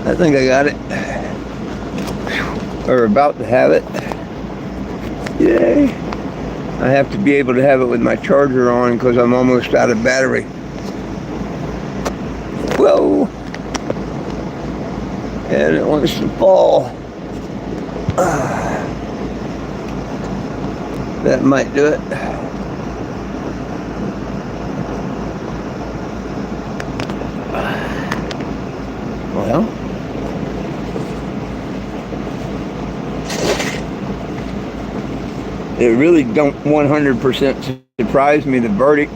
I think I got it. Or about to have it. Yay. I have to be able to have it with my charger on because I'm almost out of battery. Whoa. And it wants to fall. That might do it. Well, it really don't 100% surprise me, the verdict.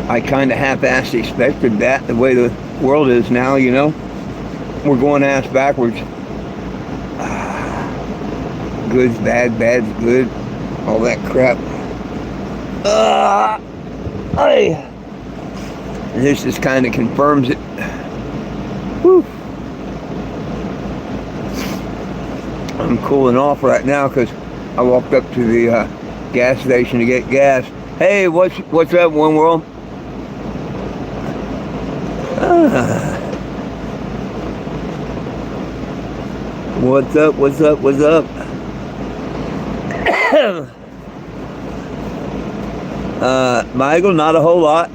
I kind of half-assed expected that, the way the world is now, you know. We're going ass backwards. Good's bad, bad's good, all that crap. This just kind of confirms it. Whew. I'm cooling off right now because I walked up to the gas station to get gas. Hey, what's up, One World? What's up? What's up? What's up? Michael, not a whole lot.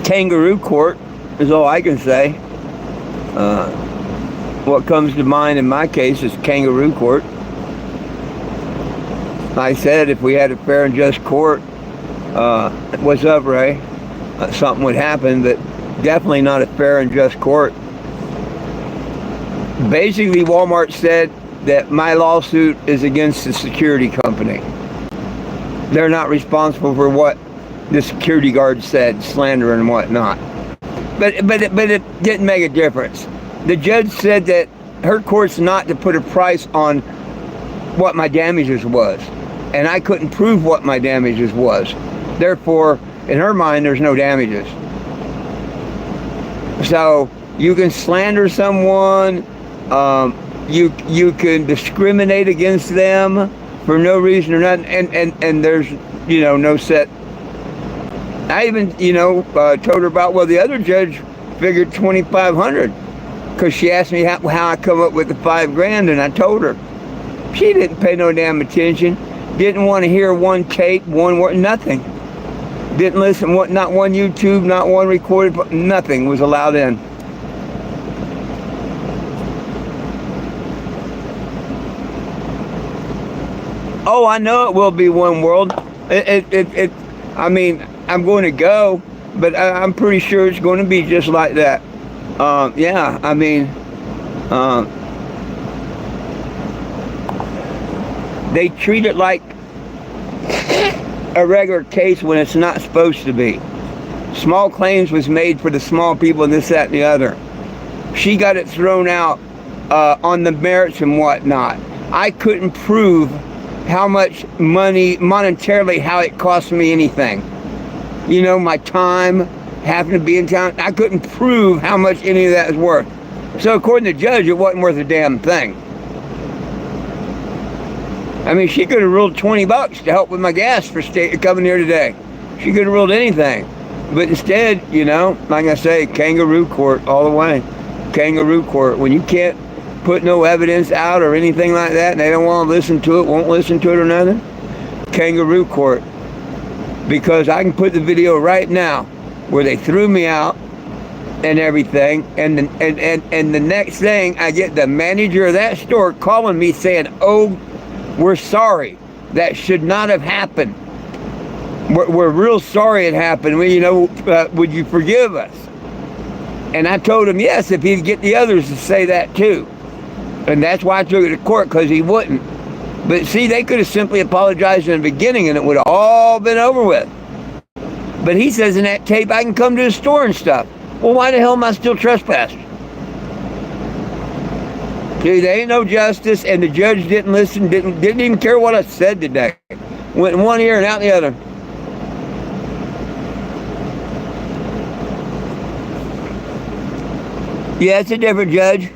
Kangaroo court is all I can say. What comes to mind in my case is kangaroo court. I said if we had a fair and just court, what's up, Ray? Something would happen, but definitely not a fair and just court. Basically, Walmart said that my lawsuit is against the security company. They're not responsible for what the security guard said, slander and whatnot. But it didn't make a difference. The judge said that her court's not to put a price on what my damages was. And I couldn't prove what my damages was. Therefore, in her mind, there's no damages. So, you can slander someone, you can discriminate against them for no reason or nothing, and there's, you know, no set. I even, you know, told her about, well, the other judge figured $2,500 because she asked me how I come up with the $5,000, and I told her. She didn't pay no damn attention, didn't want to hear one tape, one word, nothing. Didn't listen, not one YouTube, not one recorded, nothing was allowed in. Oh, I know it will be One World. I mean, I'm going to go, but I'm pretty sure it's going to be just like that. Yeah, I mean, they treat it like a regular case when it's not supposed to be. Small claims was made for the small people and this, that, and the other. She got it thrown out on the merits and whatnot. I couldn't prove how much money, monetarily, how it cost me anything. You know, my time, having to be in town, I couldn't prove how much any of that is worth. So according to the judge, it wasn't worth a damn thing. I mean, she could have ruled $20 to help with my gas for coming here today. She could have ruled anything. But instead, you know, like I say, kangaroo court all the way. Kangaroo court. When you can't put no evidence out or anything like that, and they don't want to listen to it, won't listen to it or nothing, kangaroo court. Because I can put the video right now where they threw me out and everything, and the next thing, I get the manager of that store calling me saying, oh, we're sorry, that should not have happened. We're real sorry it happened. You know, would you forgive us? And I told him yes, if he'd get the others to say that too. And that's why I took it to court, because he wouldn't. But see, they could have simply apologized in the beginning and it would have all been over with. But he says in that tape, I can come to the store and stuff. Well, why the hell am I still trespassing? See, there ain't no justice, and the judge didn't listen, didn't even care what I said today. Went in one ear and out the other. Yeah, it's a different judge.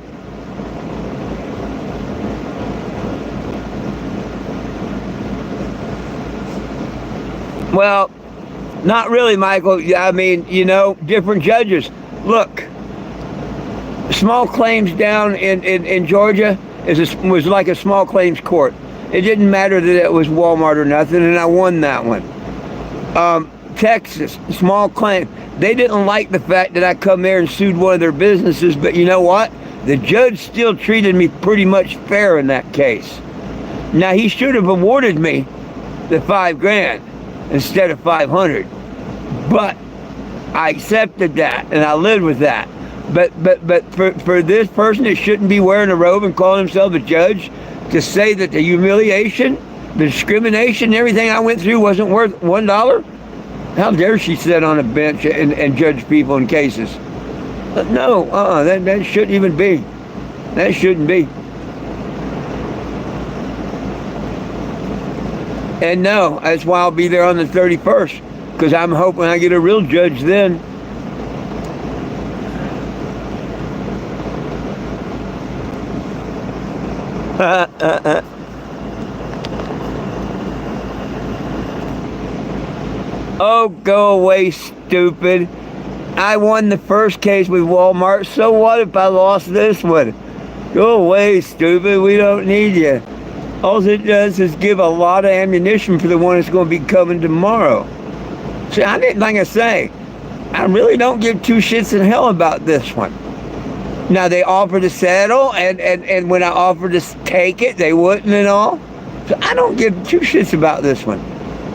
Well, Not really, Michael. I mean, different judges. Look, small claims down in Georgia was like a small claims court. It didn't matter that it was Walmart or nothing, and I won that one. Texas, small claim. They didn't like the fact that I come there and sued one of their businesses, but you know what? The judge still treated me pretty much fair in that case. Now, he should have awarded me the $5,000 instead of 500, but I accepted that and I lived with that. But for this person that shouldn't be wearing a robe and calling himself a judge to say that the humiliation, the discrimination, everything I went through wasn't worth $1, how dare she sit on a bench and judge people in cases? No, that shouldn't even be. That shouldn't be. And no, that's why I'll be there on the 31st, because I'm hoping I get a real judge then. Oh, go away, stupid. I won the first case with Walmart, so what if I lost this one? Go away, stupid. We don't need you. All it does is give a lot of ammunition for the one that's going to be coming tomorrow. See, like I say, I really don't give two shits in hell about this one. Now, they offered to settle, and when I offered to take it, they wouldn't and all. So I don't give two shits about this one.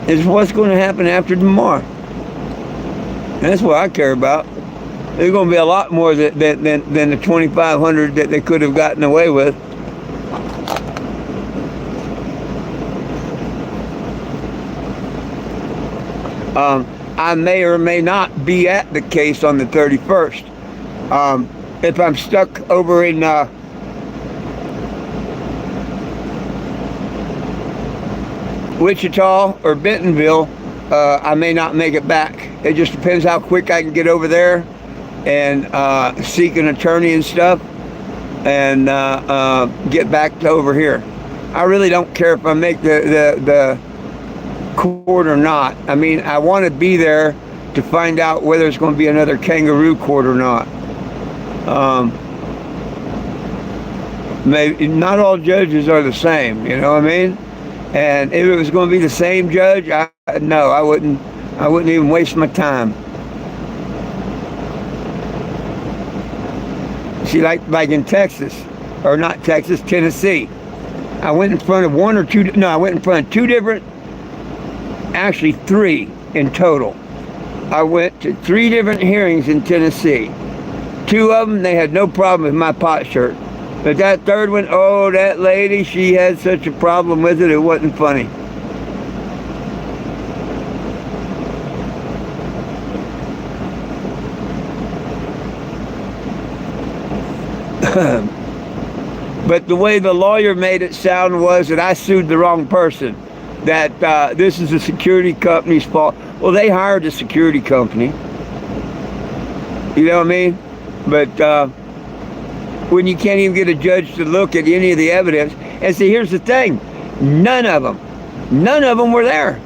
It's what's going to happen after tomorrow. That's what I care about. There's going to be a lot more than the 2,500 that they could have gotten away with. I may or may not be at the case on the 31st. If I'm stuck over in Wichita or Bentonville, I may not make it back. It just depends how quick I can get over there and seek an attorney and stuff and get back to over here. I really don't care if I make the court or not. I mean, I want to be there to find out whether it's going to be another kangaroo court or not. Maybe not all judges are the same, you know what I mean? And if it was going to be the same judge, no, I wouldn't even waste my time. See, like in Texas, or not Texas, Tennessee, I went in front of I went in front of two different, actually three in total. I went to 3 different hearings in Tennessee. 2 of them, they had no problem with my pot shirt. But that third one, oh, that lady, she had such a problem with it, it wasn't funny. But the way the lawyer made it sound was that I sued the wrong person, that this is the security company's fault. Well, they hired a security company. You know what I mean? But when you can't even get a judge to look at any of the evidence, and see, here's the thing, none of them were there.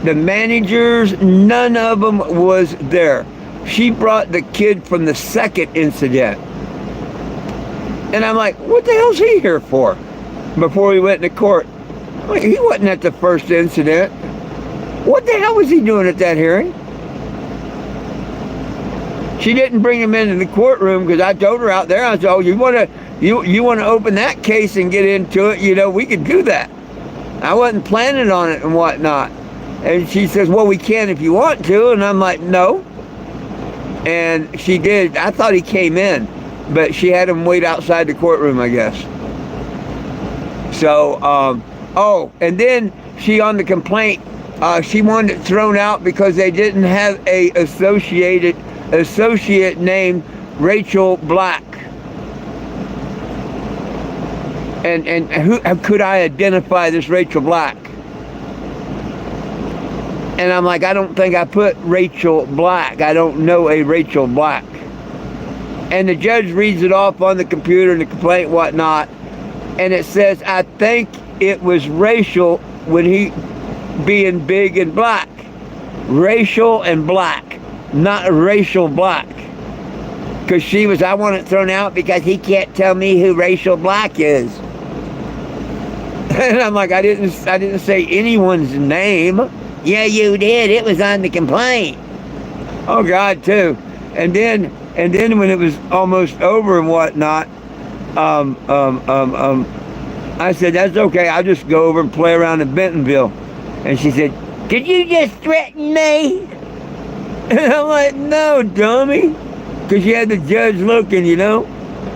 The managers, none of them was there. She brought the kid from the second incident. And I'm like, what the hell's he here for? Before we went into court. I'm like, he wasn't at the first incident. What the hell was he doing at that hearing? She didn't bring him into the courtroom because I told her out there, I said, oh, you want to open that case and get into it, you know, we could do that. I wasn't planning on it and whatnot. And she says, well, we can if you want to. And I'm like, no. And she did. I thought he came in, but she had him wait outside the courtroom, I guess. So, oh, and then she, on the complaint, she wanted it thrown out because they didn't have a associate named Rachel Black. And who could I identify this Rachel Black? And I'm like, I don't think I put Rachel Black. I don't know a Rachel Black. And the judge reads it off on the computer and the complaint, whatnot, and it says, I think it was Rachel when he being big and black. racial and black, not racial black. Because she was, I want it thrown out because he can't tell me who racial black is. And I'm like, I didn't say anyone's name. Yeah, you did. It was on the complaint. Oh God, too. And then when it was almost over and whatnot, I said, that's okay. I'll just go over and play around in Bentonville. And she said, did you just threaten me? And I'm like, no, dummy. Because she had the judge looking, you know.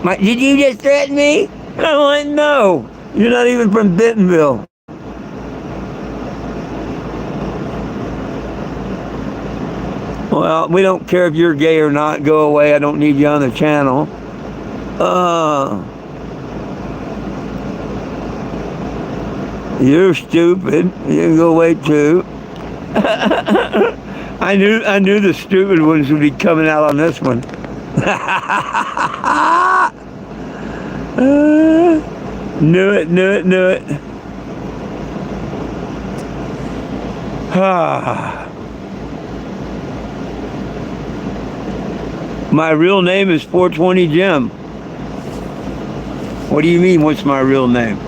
Did you just threaten me? And I'm like, no. You're not even from Bentonville. Well, we don't care if you're gay or not. Go away. I don't need you on the channel. You're stupid. You can go away too. I knew the stupid ones would be coming out on this one. Knew it. My real name is 420 Jim. What do you mean, what's my real name?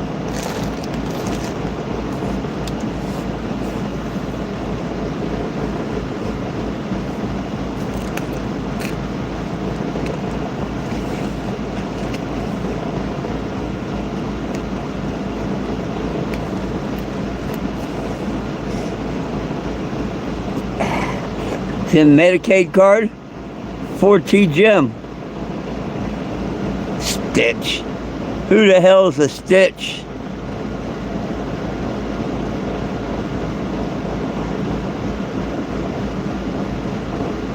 It's in Medicaid card. 4T Jim. Stitch. Who the hell is a Stitch?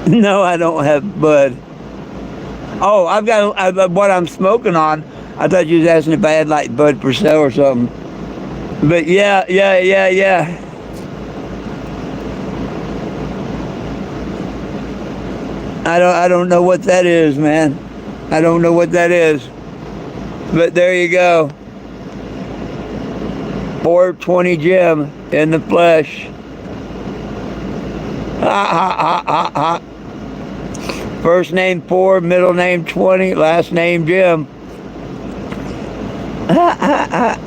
No, I don't have bud. Oh, I've got what I'm smoking on. I thought you was asking if I had like bud for sale or something. But yeah. I don't know what that is, man. I don't know what that is. But there you go. 420 Jim in the flesh. Ha. First name 4, middle name 20, last name Jim. Ha.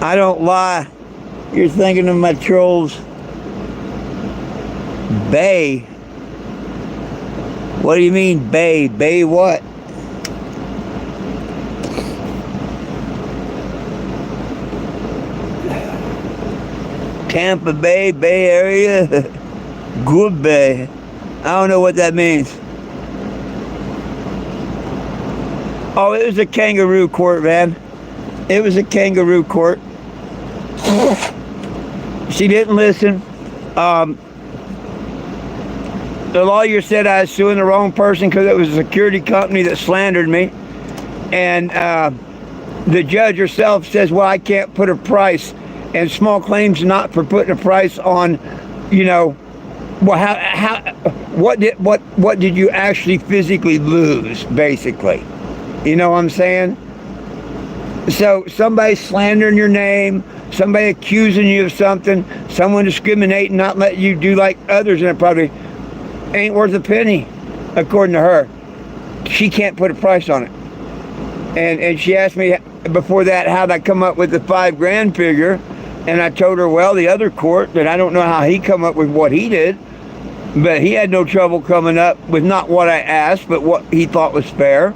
I don't lie. You're thinking of my trolls. Bay. What do you mean, Bay? Bay what? Tampa Bay, Bay Area? Good Bay. I don't know what that means. Oh, it was a kangaroo court, man. It was a kangaroo court. She didn't listen. The lawyer said I was suing the wrong person because it was a security company that slandered me. And the judge herself says, well, I can't put a price. And small claims not for putting a price on, you know, well, what did you actually physically lose, basically? You know what I'm saying? So somebody slandering your name, somebody accusing you of something, someone discriminating, not letting you do like others in a property, ain't worth a penny, according to her. She can't put a price on it. And she asked me before that how'd I come up with the $5,000 figure, and I told her, well, the other court, that I don't know how he come up with what he did, but he had no trouble coming up with not what I asked, but what he thought was fair,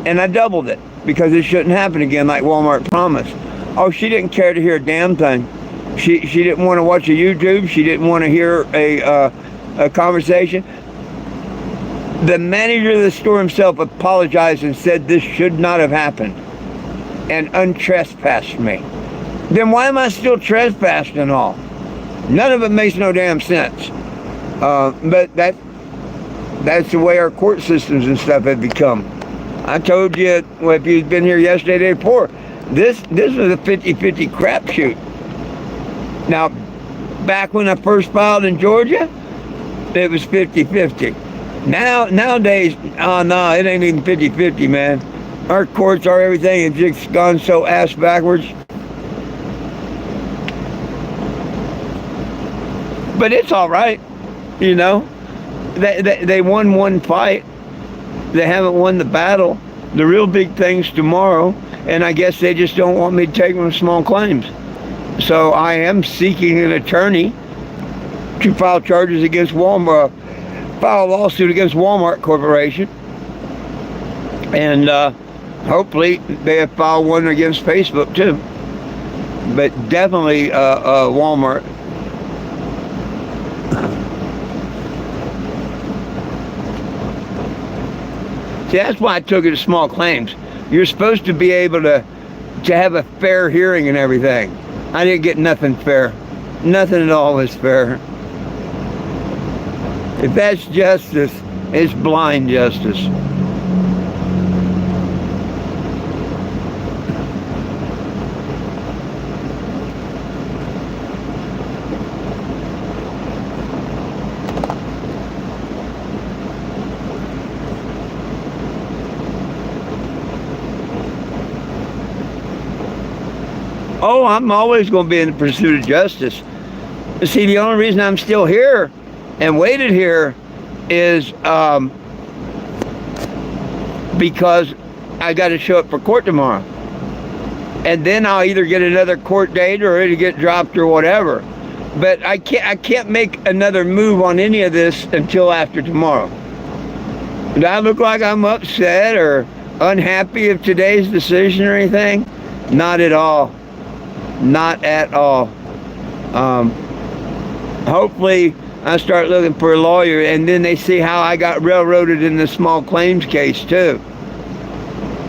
and I doubled it because it shouldn't happen again like Walmart promised. Oh, she didn't care to hear a damn thing. She didn't want to watch a YouTube. She didn't want to hear a conversation. The manager of the store himself apologized and said this should not have happened and untrespassed me. Then why am I still trespassing and all? None of it makes no damn sense. But that's the way our court systems and stuff have become. I told you, well, if you'd been here yesterday, day before, this was a 50-50 crapshoot. Now, back when I first filed in Georgia, it was 50-50. Nowadays, oh no, it ain't even 50-50, man. Our courts, our everything has just gone so ass backwards. But it's all right, you know. They won one fight. They haven't won the battle. The real big thing's tomorrow, and I guess they just don't want me to take them small claims. So I am seeking an attorney to file charges against Walmart, file a lawsuit against Walmart Corporation, and hopefully they have filed one against Facebook too. But definitely Walmart. See, that's why I took it as small claims. You're supposed to be able to have a fair hearing and everything. I didn't get nothing fair. Nothing at all was fair. If that's justice, it's blind justice. Oh, I'm always going to be in the pursuit of justice. See, the only reason I'm still here and waited here is because I got to show up for court tomorrow. And then I'll either get another court date or it'll get dropped or whatever. But I can't make another move on any of this until after tomorrow. Do I look like I'm upset or unhappy of today's decision or anything? Not at all. Not at all. Hopefully I start looking for a lawyer and then they see how I got railroaded in the small claims case too.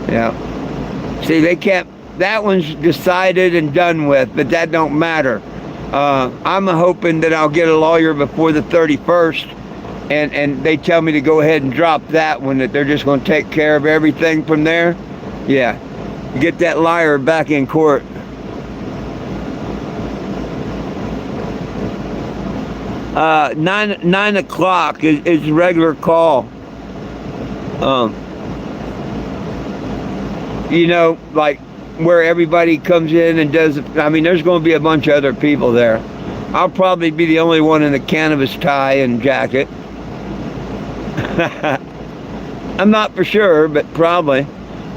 Yeah. See, they can't, that one's decided and done with, but that don't matter. I'm hoping that I'll get a lawyer before the 31st and they tell me to go ahead and drop that one, that they're just going to take care of everything from there. Yeah. Get that liar back in court. Nine o'clock is regular call. You know, like where everybody comes in and does. I mean, there's going to be a bunch of other people there. I'll probably be the only one in the cannabis tie and jacket. I'm not for sure, but probably.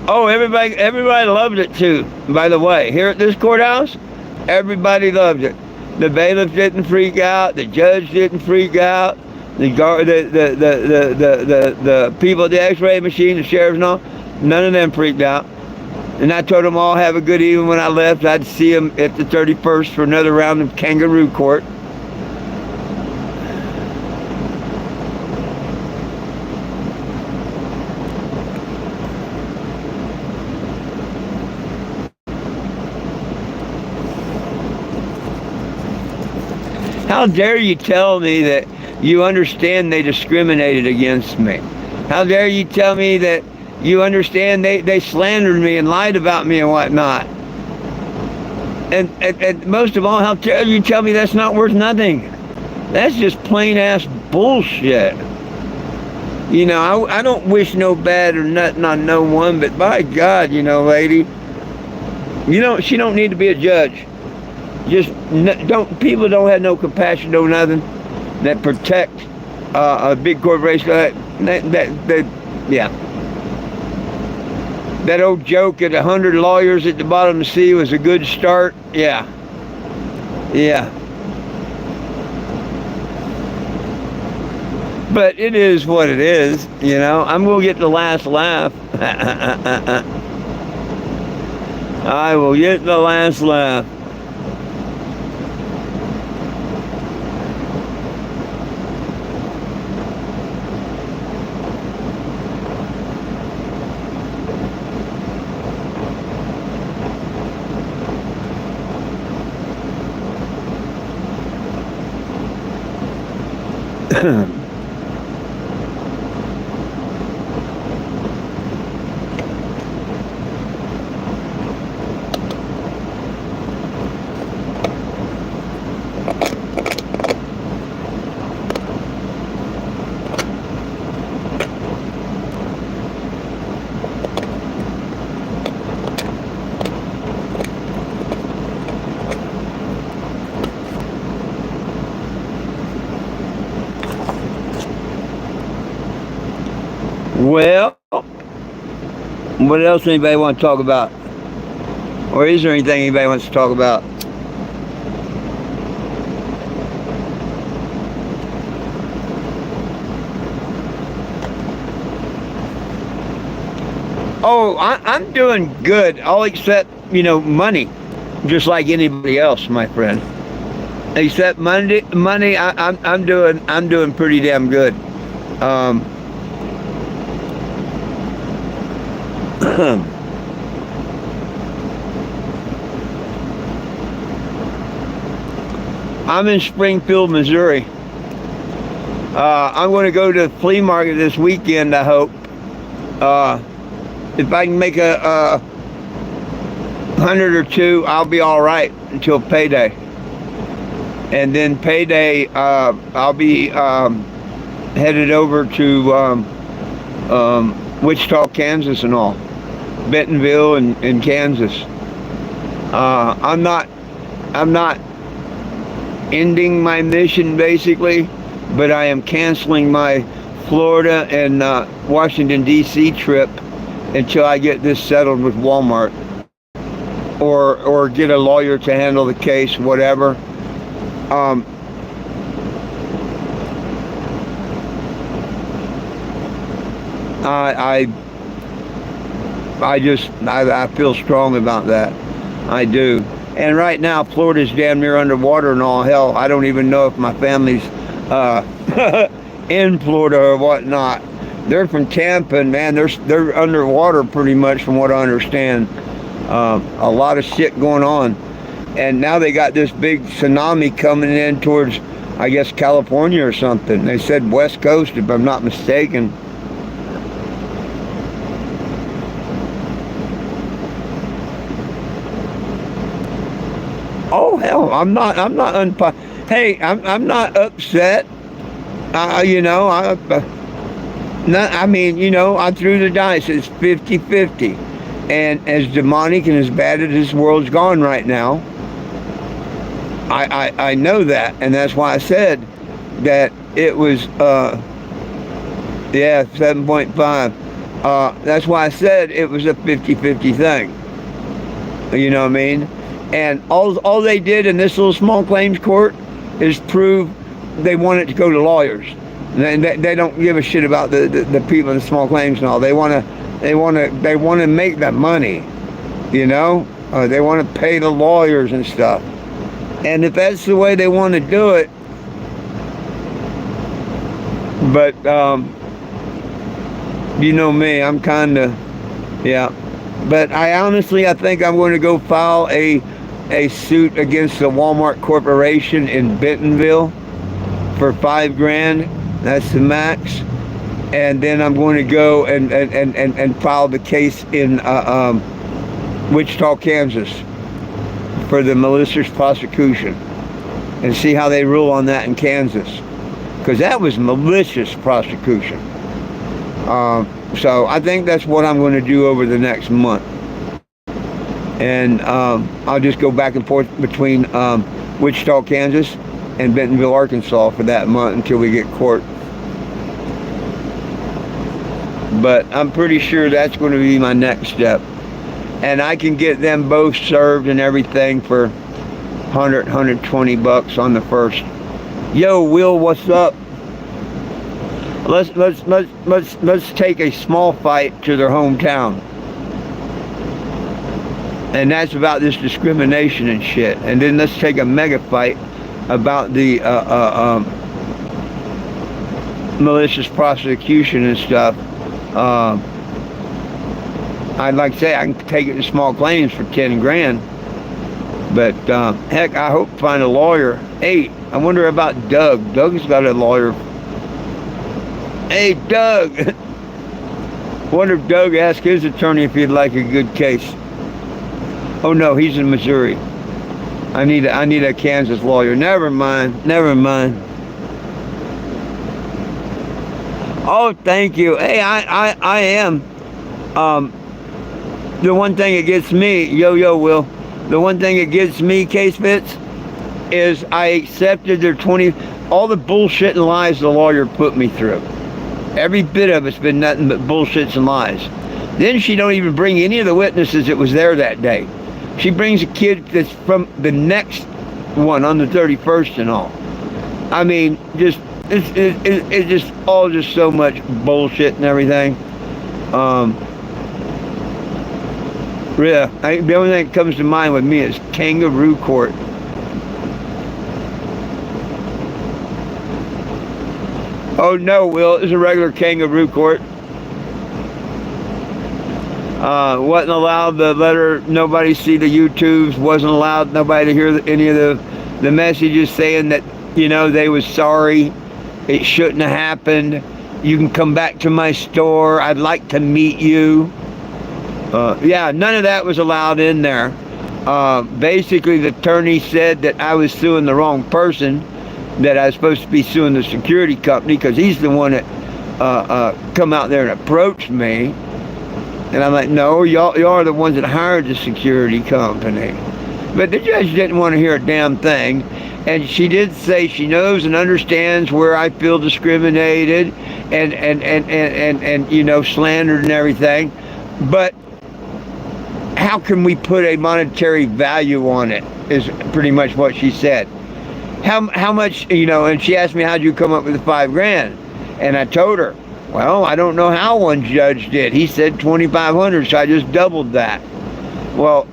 Oh, everybody loved it too. By the way, here at this courthouse, everybody loved it. The bailiff didn't freak out. The judge didn't freak out. The people at the X-ray machine, the sheriffs and all, none of them freaked out. And I told them all have a good evening when I left. I'd see them at the 31st for another round of kangaroo court. How dare you tell me that you understand they discriminated against me? How dare you tell me that you understand they slandered me and lied about me and whatnot? And most of all, how dare you tell me that's not worth nothing? That's just plain ass bullshit. You know, I don't wish no bad or nothing on no one, but by God, you know, lady, she don't need to be a judge. Just people don't have no compassion, no nothing, that protect a big corporation. Yeah. That old joke at 100 lawyers at the bottom of the sea was a good start. Yeah. Yeah. But it is what it is, you know. I'm going to get the last laugh. I will get the last laugh. Well, what else anybody want to talk about? Or is there anything anybody wants to talk about? Oh, I'm doing good, all except, money, just like anybody else, my friend. Except money, I'm doing pretty damn good. Um, I'm in Springfield, Missouri. I'm going to go to the flea market this weekend, I hope. If I can make a 100 or two, I'll be all right until payday. And then payday, I'll be headed over to Wichita, Kansas, and all, Bentonville and Kansas. I'm not ending my mission basically, but I am canceling my Florida and Washington D.C. trip until I get this settled with Walmart, or get a lawyer to handle the case, whatever. I feel strong about that. I do. And right now, Florida's damn near underwater and all. Hell, I don't even know if my family's in Florida or whatnot. They're from Tampa, and man, they're underwater pretty much, from what I understand. A lot of shit going on, and now they got this big tsunami coming in towards, I guess, California or something. They said West Coast, if I'm not mistaken. Oh hell, I'm not Hey, I'm not upset. I threw the dice. It's 50-50. And as demonic and as bad as this world's gone right now, I know that. And that's why I said that it was, 7.5. That's why I said it was a 50-50 thing. You know what I mean? And all they did in this little small claims court is prove they want it to go to lawyers. They don't give a shit about the people in the small claims and all. They want to make that money, They want to pay the lawyers and stuff. And if that's the way they want to do it, but you know me, I'm kind of, yeah. But I think I'm going to go file a suit against the Walmart Corporation in Bentonville for $5,000. That's the max. And then I'm going to go and file the case in Wichita, Kansas for the malicious prosecution, and see how they rule on that in Kansas, because that was malicious prosecution. So I think that's what I'm going to do over the next month. And I'll just go back and forth between Wichita, Kansas and Bentonville, Arkansas for that month until we get court. But I'm pretty sure that's going to be my next step. And I can get them both served and everything for $120 on the first. Yo, Will, what's up? Let's take a small fight to their hometown. And that's about this discrimination and shit. And then let's take a mega fight about the malicious prosecution and stuff. I'd like to say I can take it to small claims for $10,000. But heck, I hope to find a lawyer. Hey, I wonder about Doug. Doug's got a lawyer. Hey, Doug. Wonder if Doug asked his attorney if he'd like a good case. Oh no, he's in Missouri. I need a Kansas lawyer. Never mind. Oh, thank you. Hey, I am. The one thing that gets me, Will, the one thing that gets me, Case Fits, is I accepted their all the bullshit and lies the lawyer put me through. Every bit of it's been nothing but bullshits and lies. Then she don't even bring any of the witnesses that was there that day. She brings a kid that's from the next one on the 31st and all. I mean, just it's just all just so much bullshit and everything. Yeah, the only thing that comes to mind with me is kangaroo court. Oh no, Will, it's a regular kangaroo court. Wasn't allowed to let her, nobody see the YouTubes, wasn't allowed nobody to hear any of the messages saying that, you know, they was sorry, it shouldn't have happened, you can come back to my store, I'd like to meet you. Yeah, none of that was allowed in there. Basically, the attorney said that I was suing the wrong person, that I was supposed to be suing the security company, because he's the one that come out there and approached me. And I'm like, no, y'all are the ones that hired the security company. But the judge didn't want to hear a damn thing. And she did say she knows and understands where I feel discriminated and you know, slandered and everything. But how can we put a monetary value on it, is pretty much what she said. How much, you know, and she asked me, how'd you come up with the $5,000? And I told her, well, I don't know how one judge did. He said $2,500, so I just doubled that. Well,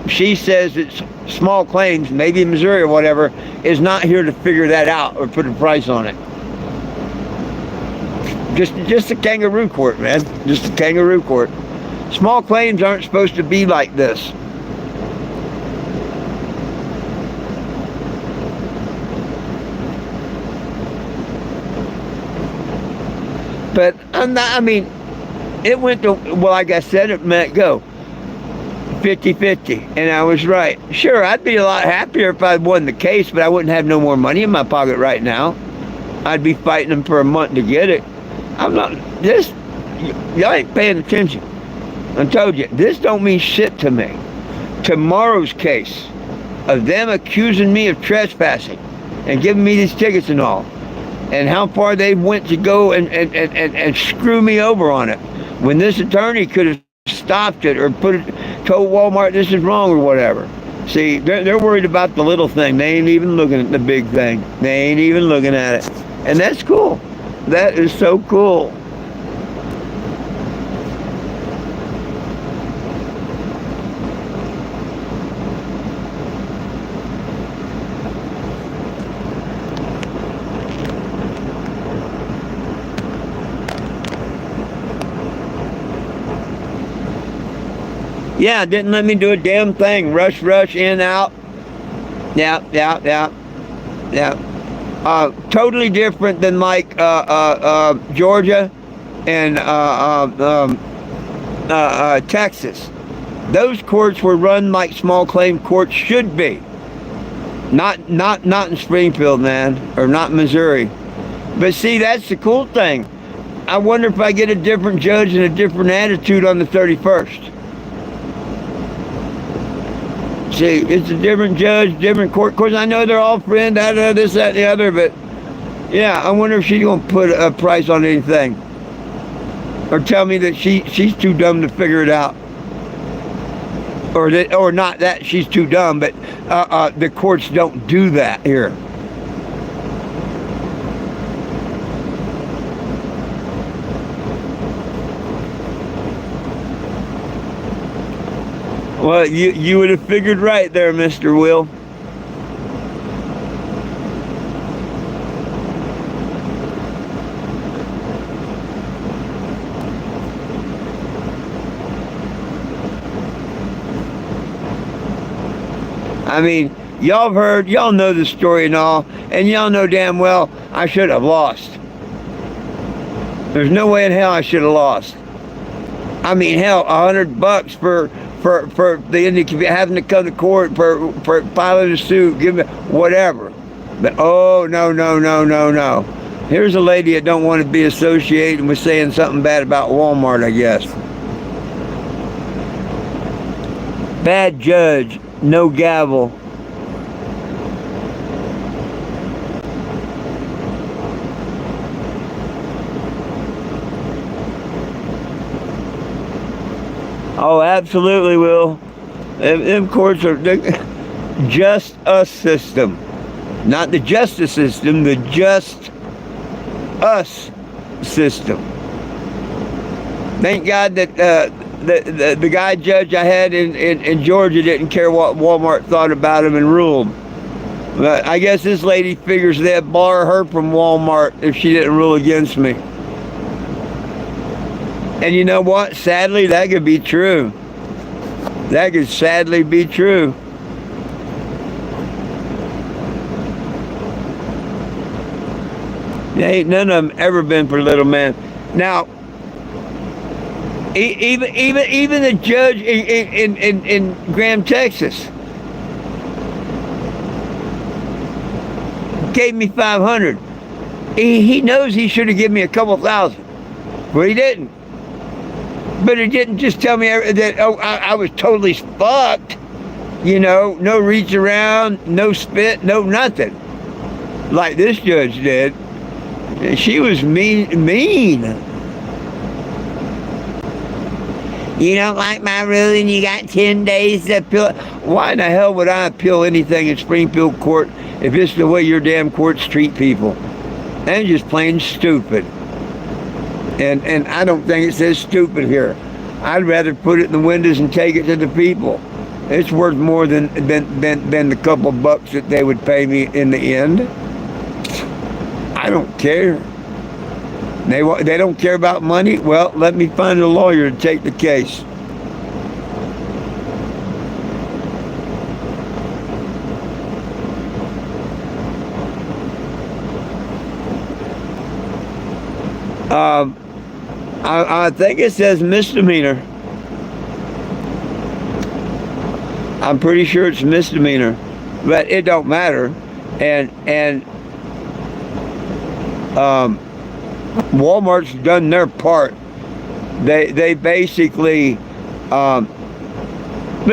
she says it's small claims, maybe in Missouri or whatever, is not here to figure that out or put a price on it. Just a kangaroo court, man. Just a kangaroo court. Small claims aren't supposed to be like this. But I'm not, I mean, it went to, well, like I said, it might go 50-50, and I was right. Sure, I'd be a lot happier if I'd won the case, but I wouldn't have no more money in my pocket right now. I'd be fighting them for a month to get it. I'm not, this, y'all ain't paying attention. I told you, this don't mean shit to me. Tomorrow's case of them accusing me of trespassing and giving me these tickets and all, and how far they went to go and screw me over on it, when this attorney could have stopped it or told Walmart this is wrong or whatever. See, they're worried about the little thing. They ain't even looking at the big thing. They ain't even looking at it. And that's cool. That is so cool. Yeah, didn't let me do a damn thing. Rush, in, out. Yeah. Totally different than like Georgia and Texas. Those courts were run like small claim courts should be. Not in Springfield, man, or not in Missouri. But see, that's the cool thing. I wonder if I get a different judge and a different attitude on the 31st. See, it's a different judge, different court. Of course, I know they're all friends, this, that, and the other, but yeah, I wonder if she's going to put a price on anything. Or tell me that she's too dumb to figure it out. Or not that she's too dumb, but the courts don't do that here. Well, you would have figured right there, Mr. Will. I mean, y'all have heard, y'all know the story and all, and y'all know damn well I should have lost. There's no way in hell I should have lost. I mean, hell, $100 for the having to come to court for filing a suit, give me whatever. But oh no. Here's a lady that don't want to be associated with saying something bad about Walmart, I guess. Bad judge, no gavel. Oh, absolutely will. Them courts are just us system. Not the justice system, the just us system. Thank God that the guy judge I had in Georgia didn't care what Walmart thought about him and ruled. But I guess this lady figures they'd bar her from Walmart if she didn't rule against me. And you know what? Sadly, that could be true. That could sadly be true. Ain't none of them ever been for little man. Now, even the judge in Graham, Texas, gave me $500. He knows he should have given me a couple thousand, but he didn't. But he didn't just tell me that, oh, I was totally fucked. You know, no reach around, no spit, no nothing. Like this judge did. She was mean. You don't like my ruling? You got 10 days to appeal. Why in the hell would I appeal anything in Springfield court if it's the way your damn courts treat people? That's just plain stupid. And I don't think it says stupid here. I'd rather put it in the windows and take it to the people. It's worth more than the couple bucks that they would pay me in the end. I don't care. They don't care about money? Well, let me find a lawyer to take the case. I think it says misdemeanor. I'm pretty sure it's misdemeanor, but it don't matter. And Walmart's done their part. They basically, but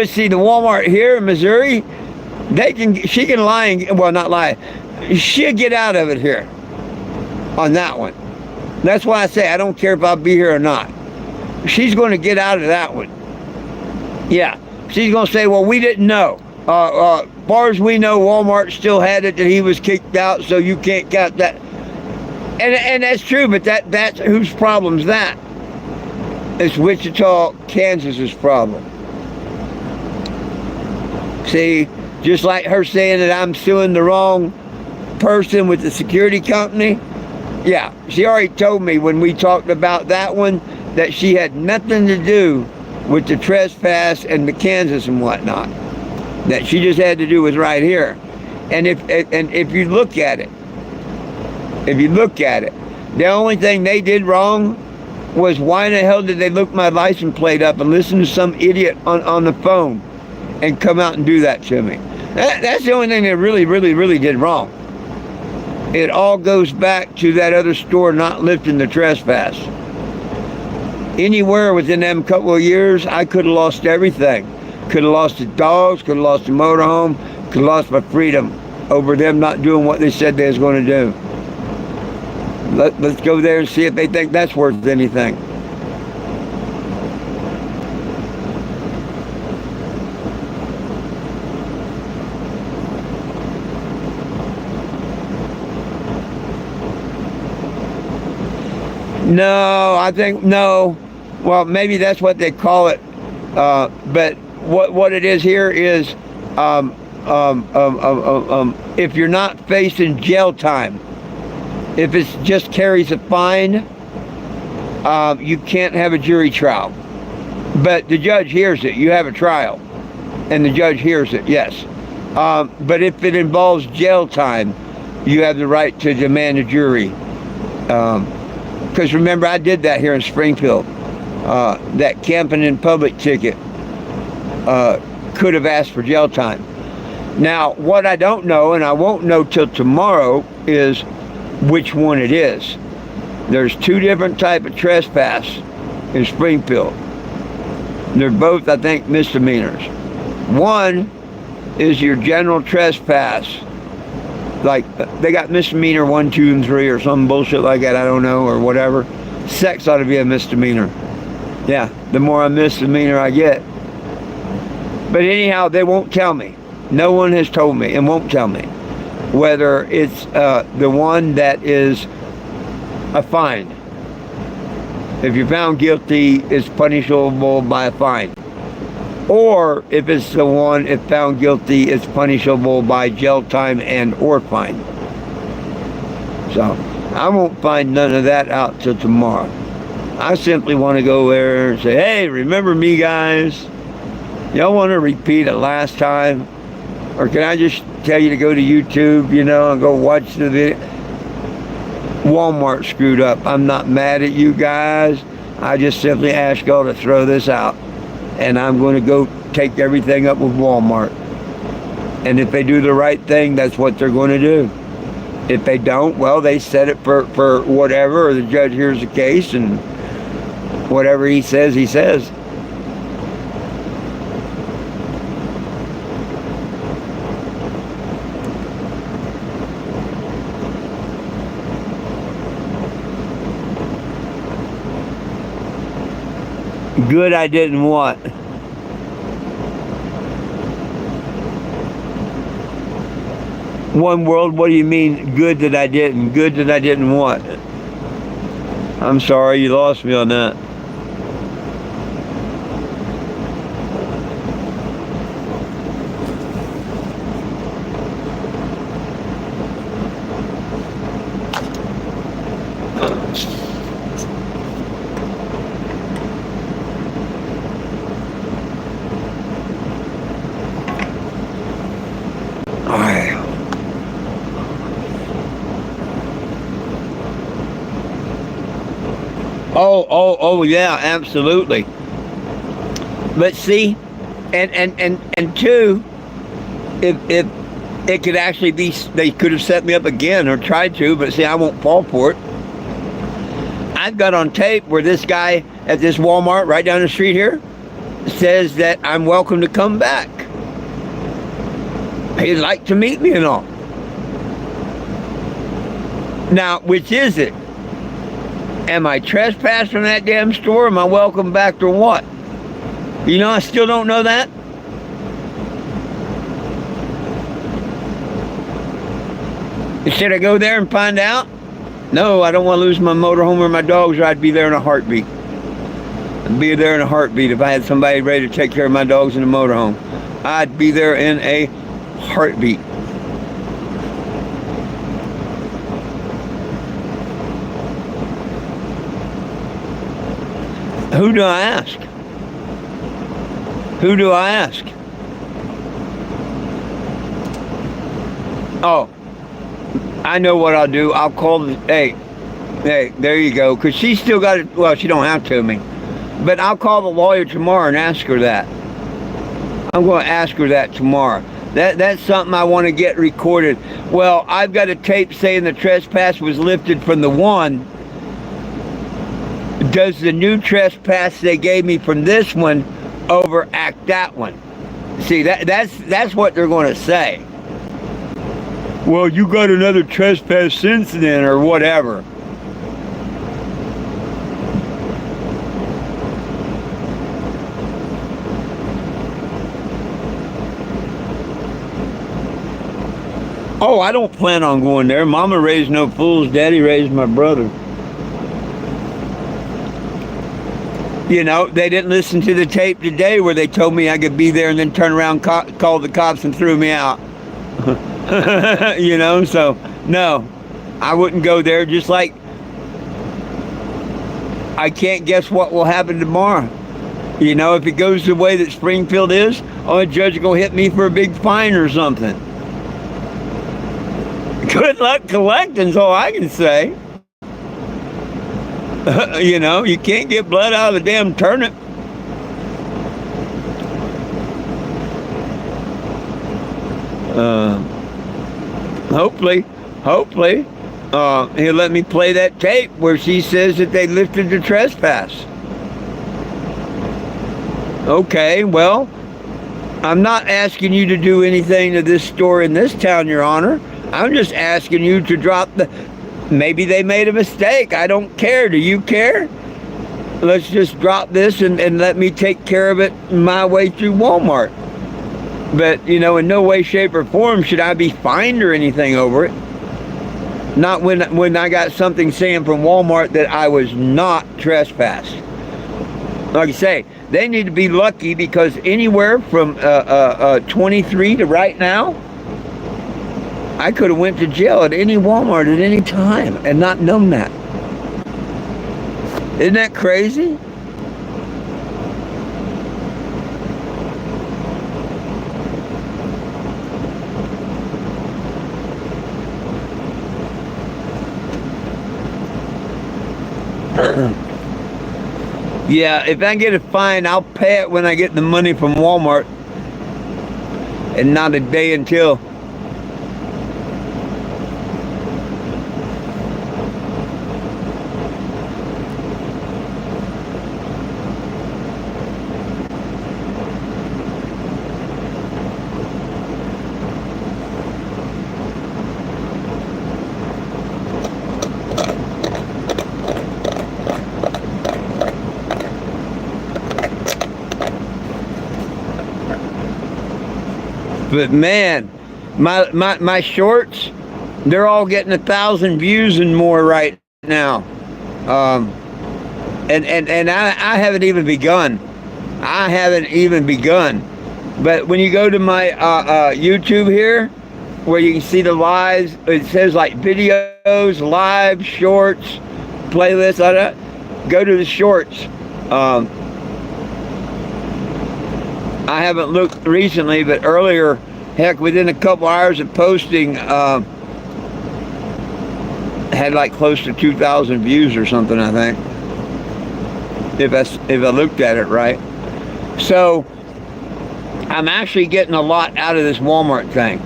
see, the Walmart here in Missouri, she can lie and, well, not lie, she'll get out of it here on that one. That's why I say I don't care if I'll be here or not. She's going to get out of that one. Yeah, she's going to say, well, we didn't know. Far as we know, Walmart still had it, that he was kicked out, so you can't count that. And that's true, but that's whose problem's that? It's Wichita, Kansas's problem. See, just like her saying that I'm suing the wrong person with the security company. Yeah, she already told me when we talked about that one that she had nothing to do with the trespass and the Kansas and whatnot. That she just had to do with right here. And if you look at it, the only thing they did wrong was why in the hell did they look my license plate up and listen to some idiot on the phone and come out and do that to me? That's the only thing they really did wrong. It all goes back to that other store not lifting the trespass. Anywhere within them couple of years, I could have lost everything. Could have lost the dogs, could have lost the motorhome, could have lost my freedom over them not doing what they said they was going to do. Let's go there and see if they think that's worth anything. No, I think, no. Well, maybe that's what they call it. But what it is here is if you're not facing jail time, if it just carries a fine, you can't have a jury trial. But the judge hears it. You have a trial. And the judge hears it, yes. But if it involves jail time, you have the right to demand a jury. Because remember, I did that here in Springfield. That camping in public ticket could have asked for jail time. Now, what I don't know, and I won't know till tomorrow, is which one it is. There's two different types of trespass in Springfield. They're both, I think, misdemeanors. One is your general trespass. Like, they got misdemeanor 1, 2, and 3 or some bullshit like that, I don't know, or whatever. Sex ought to be a misdemeanor. Yeah, the more I misdemeanor I get. But anyhow, they won't tell me. No one has told me and won't tell me whether it's the one that is a fine. If you're found guilty, it's punishable by a fine. Or if it's the one, if found guilty, it's punishable by jail time and or fine. So I won't find none of that out till tomorrow. I simply want to go there and say, hey, remember me, guys? Y'all want to repeat it last time? Or can I just tell you to go to YouTube, and go watch the video? Walmart screwed up. I'm not mad at you guys. I just simply ask y'all to throw this out. And I'm going to go take everything up with Walmart. And if they do the right thing, that's what they're going to do. If they don't, well, they set it for whatever, or the judge hears the case, and whatever he says, he says. Good I didn't what? One world, what do you mean good that I didn't? Good that I didn't what? I'm sorry, you lost me on that. Oh, yeah, absolutely. But see, and two, if it could actually be, they could have set me up again or tried to, but see, I won't fall for it. I've got on tape where this guy at this Walmart right down the street here says that I'm welcome to come back. He'd like to meet me and all. Now, which is it? Am I trespassed from that damn store? Am I welcome back or what? I still don't know that. Should I go there and find out? No, I don't want to lose my motorhome or my dogs, or I'd be there in a heartbeat. I'd be there in a heartbeat if I had somebody ready to take care of my dogs in the motorhome. I'd be there in a heartbeat. Who do I ask? Who do I ask? Oh, I know what I'll do. I'll call the, hey, there you go. Because she's still got it. Well, she don't have to me. But I'll call the lawyer tomorrow and ask her that. I'm going to ask her that tomorrow. That's something I want to get recorded. Well, I've got a tape saying the trespass was lifted from the one. Does the new trespass they gave me from this one overact that one? See, that's what they're going to say. Well, you got another trespass since then, or whatever. Oh, I don't plan on going there. Mama raised no fools. Daddy raised my brother. They didn't listen to the tape today where they told me I could be there and then turn around, call the cops and threw me out. So no, I wouldn't go there. Just like I can't guess what will happen tomorrow. If it goes the way that Springfield is, the judge will hit me for a big fine or something. Good luck collecting's all I can say. You can't get blood out of the damn turnip. Hopefully, he'll let me play that tape where she says that they lifted the trespass. Okay, well, I'm not asking you to do anything to this store in this town, Your Honor. I'm just asking you to drop the... Maybe they made a mistake. I don't care. Do you care? let's just drop this and let me take care of it my way through Walmart. But, you know, in no way, shape, or form should I be fined or anything over it. Not when I got something saying from Walmart that I was not trespassed. Like I say, they need to be lucky, because anywhere from 23 to right now, I could have went to jail at any Walmart at any time and not known that. Isn't that crazy? Yeah, if I get a fine, I'll pay it when I get the money from Walmart, and not a day until. But man, my shorts, they're all getting 1,000 views and more right now. And I haven't even begun. I haven't even begun. But when you go to my YouTube here, where you can see the lives, it says like videos, live, shorts, playlists, all that. Go to the shorts. I haven't looked recently, but earlier, heck, within a couple hours of posting, had like close to 2,000 views or something, I think, if I looked at it right. So I'm actually getting a lot out of this Walmart thing.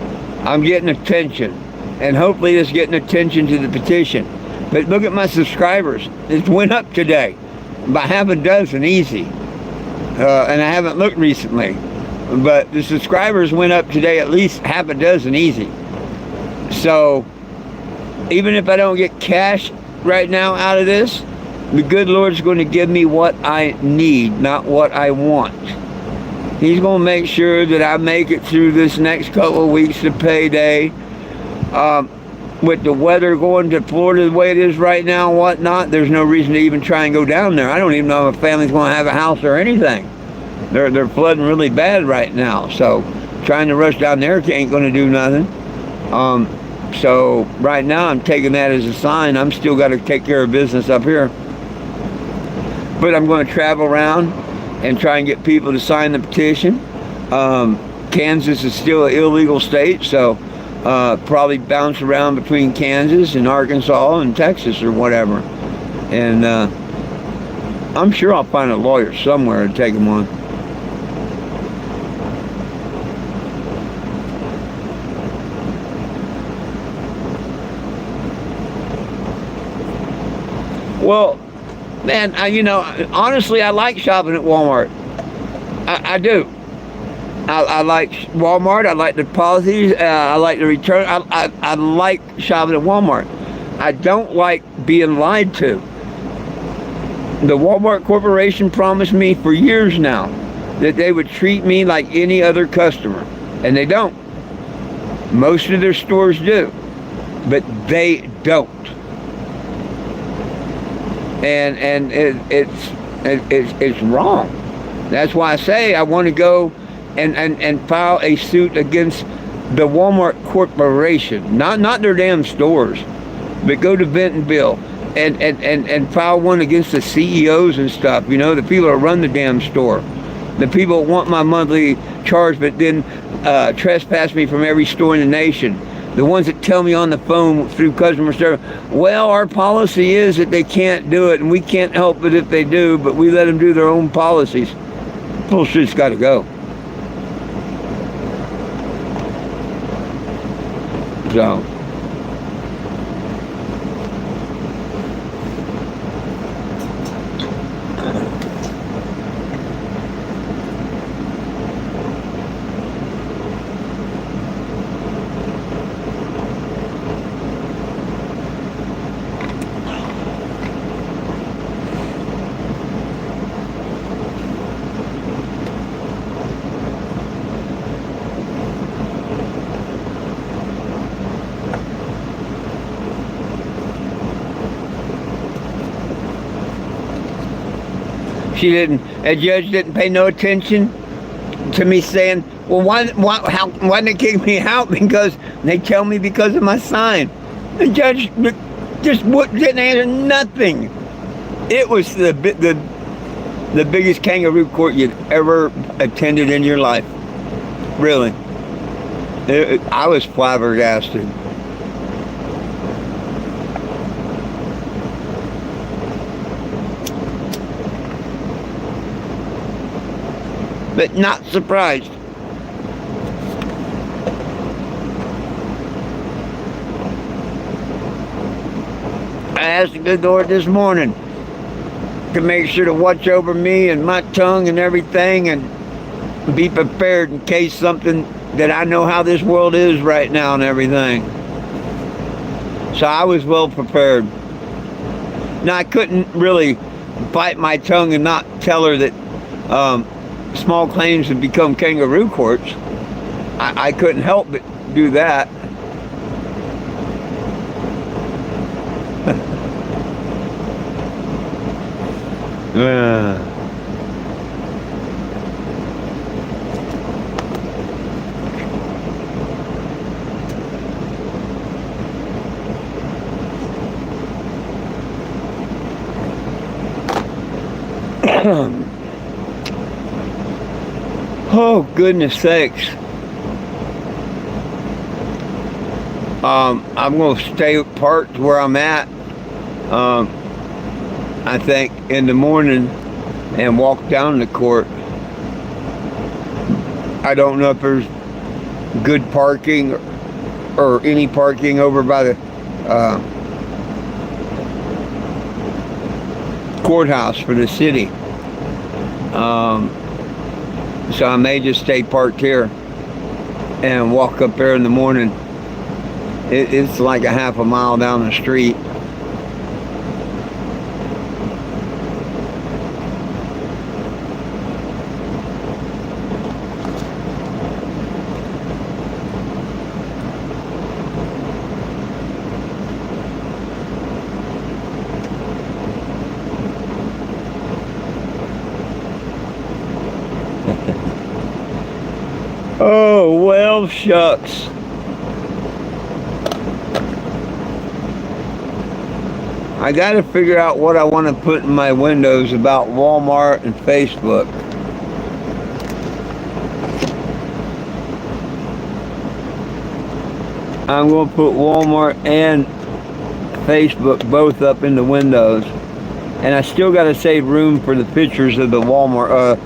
I'm getting attention, and hopefully it's getting attention to the petition. But look at my subscribers. It went up today by half a dozen, easy. And I haven't looked recently, but the subscribers went up today at least half a dozen, easy. So even if I don't get cash right now out of this, the good Lord's going to give me what I need, not what I want. He's going to make sure that I make it through this next couple of weeks to payday. With the weather going to Florida the way it is right now and whatnot, there's no reason to even try and go down there. I don't even know if a family's going to have a house or anything. They're flooding really bad right now, so trying to rush down there ain't going to do nothing. So right now I'm taking that as a sign. I'm still got to take care of business up here. But I'm going to travel around and try and get people to sign the petition. Kansas is still an illegal state, so probably bounce around between Kansas and Arkansas and Texas or whatever. And I'm sure I'll find a lawyer somewhere to take them on. Well, man, honestly, I like shopping at Walmart. I do. I like Walmart. I like the policies. I like the return. I like shopping at Walmart. I don't like being lied to. The Walmart Corporation promised me for years now that they would treat me like any other customer, and they don't. Most of their stores do, but they don't. And it's wrong. That's why I say I want to go and file a suit against the Walmart Corporation, not their damn stores, but go to Bentonville and file one against the CEOs and stuff, the people that run the damn store, the people that want my monthly charge but then trespass me from every store in the nation. The ones that tell me on the phone through customer service, well, our policy is that they can't do it, and we can't help it if they do, but we let them do their own policies. Bullshit's got to go. So. A judge didn't pay no attention to me saying, well, why didn't they kick me out? Because they tell me because of my sign. The judge just didn't answer nothing. It was the biggest kangaroo court you'd ever attended in your life. Really. I was flabbergasted. But not surprised. I asked the good Lord this morning to make sure to watch over me and my tongue and everything, and be prepared in case something that I know how this world is right now and everything. So I was well prepared. Now, I couldn't really bite my tongue and not tell her that small claims have become kangaroo courts. I couldn't help but do that. Oh, goodness sakes. I'm going to stay parked where I'm at, I think, in the morning and walk down the court. I don't know if there's good parking or any parking over by the courthouse for the city. So I may just stay parked here and walk up there in the morning. It's like a half a mile down the street. Oh, well, shucks. I got to figure out what I want to put in my windows about Walmart and Facebook. I'm going to put Walmart and Facebook both up in the windows. And I still got to save room for the pictures of the Walmart,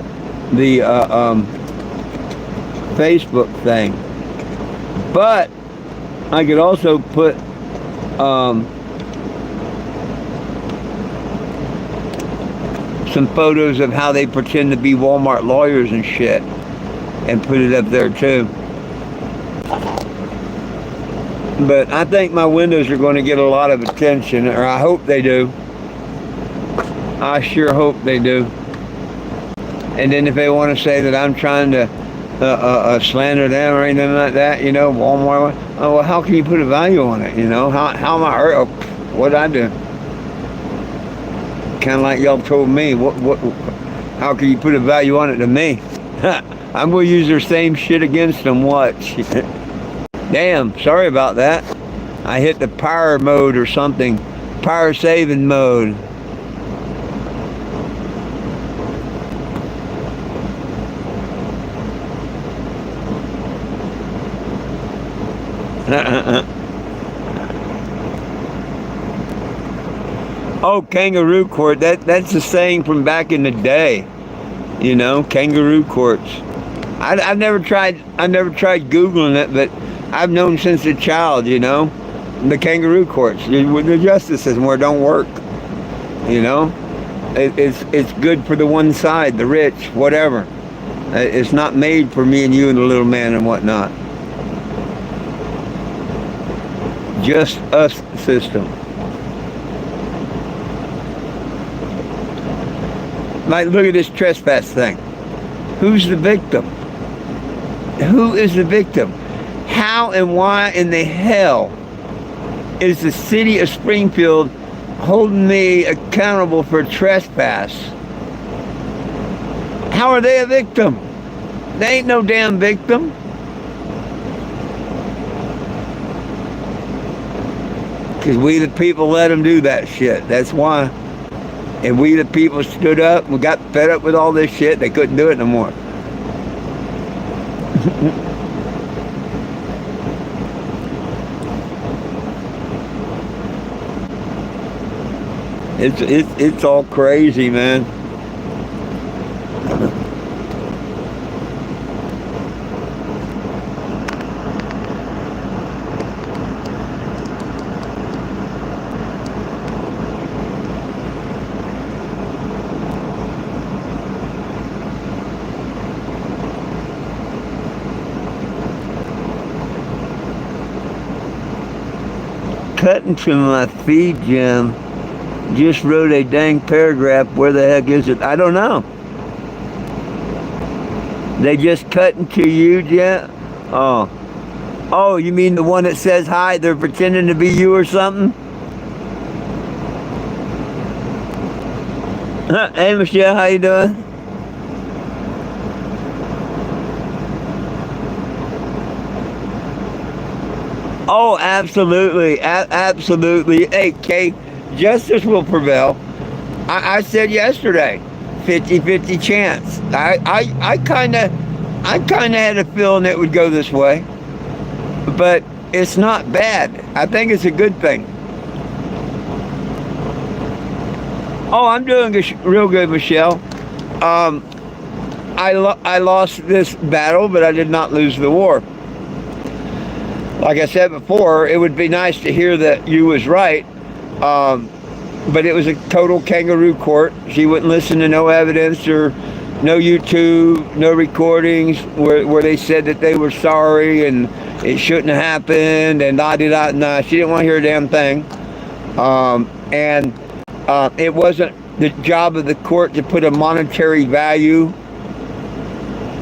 Facebook thing. But I could also put some photos of how they pretend to be Walmart lawyers and shit, and put it up there too. But I think my windows are going to get a lot of attention, or I hope they do. I sure hope they do. And then if they want to say that I'm trying to slander them or anything like that, you know, Walmart, oh, well, how can you put a value on it, you know? How am I hurt? Oh, what'd I do? Kind of like y'all told me, how can you put a value on it to me? I'm going to use their same shit against them, watch. Damn, sorry about that. I hit the power mode or something. Power saving mode. Oh, kangaroo court. That's a saying from back in the day. You know, kangaroo courts. I've never tried Googling it, but I've known since a child, you know, the kangaroo courts, the justice system where it don't work. You know, it's good for the one side, the rich, whatever. It's not made for me and you and the little man and whatnot. Just us system. Like, look at this trespass thing. Who's the victim? Who is the victim? How and why in the hell is the city of Springfield holding me accountable for trespass? How are they a victim? They ain't no damn victim. Because we the people let them do that shit. That's why. And we the people stood up and got fed up with all this shit. They couldn't do it no more. It's all crazy, man. Cutting from my feed, Jim. Just wrote a dang paragraph. Where the heck is it? I don't know. They just cutting to you, Jim? Oh, you mean the one that says hi? They're pretending to be you or something? Hey, Michelle, how you doing? Oh, absolutely. Absolutely. Hey, Kate, justice will prevail. I said yesterday, 50-50 chance. I kind of had a feeling it would go this way. But it's not bad. I think it's a good thing. Oh, I'm doing real good, Michelle. I lost this battle, but I did not lose the war. Like I said before, it would be nice to hear that you was right, but it was a total kangaroo court. She wouldn't listen to no evidence or no YouTube, no recordings where they said that they were sorry and it shouldn't have happened and da-da-da. Nah, she didn't want to hear a damn thing. It wasn't the job of the court to put a monetary value,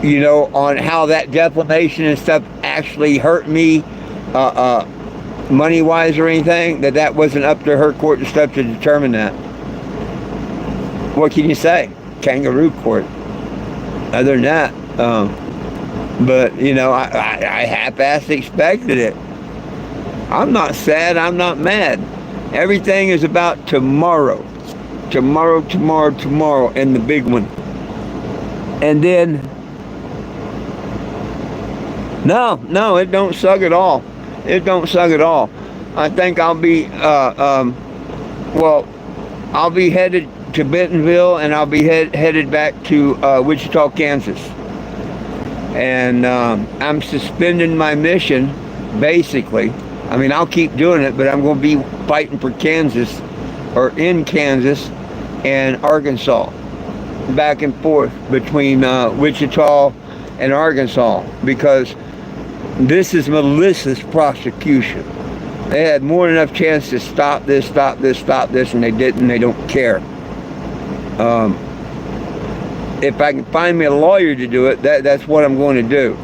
you know, on how that defamation and stuff actually hurt me, money-wise or anything. That wasn't up to her court and stuff to determine that. What can you say? Kangaroo court. Other than that, but you know, I half-assed expected it. I'm not sad. I'm not mad. Everything is about tomorrow. Tomorrow, and the big one. And then, no, it don't suck at all. It don't suck at all. I think I'll be, I'll be headed to Bentonville, and I'll be headed back to Wichita, Kansas. And I'm suspending my mission, basically. I mean, I'll keep doing it, but I'm going to be fighting for Kansas, or in Kansas and Arkansas, back and forth between Wichita and Arkansas, because this is malicious prosecution. They had more than enough chance to stop this, and they didn't. They don't care. If I can find me a lawyer to do it, that's what I'm going to do.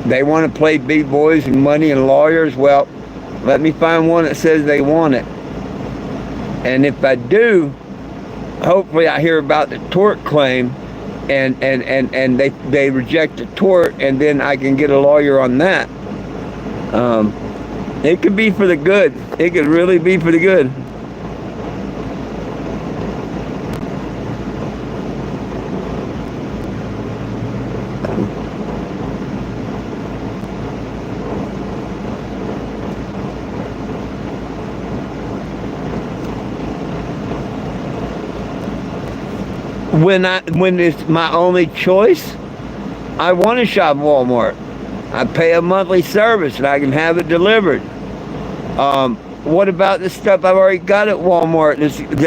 They want to play big boys and money and lawyers. Well, let me find one that says they want it. And if I do, hopefully I hear about the tort claim, and they reject the tort, and then I can get a lawyer on that. It could be for the good. It could really be for the good. When it's my only choice, I want to shop Walmart. I pay a monthly service and I can have it delivered. What about the stuff I've already got at Walmart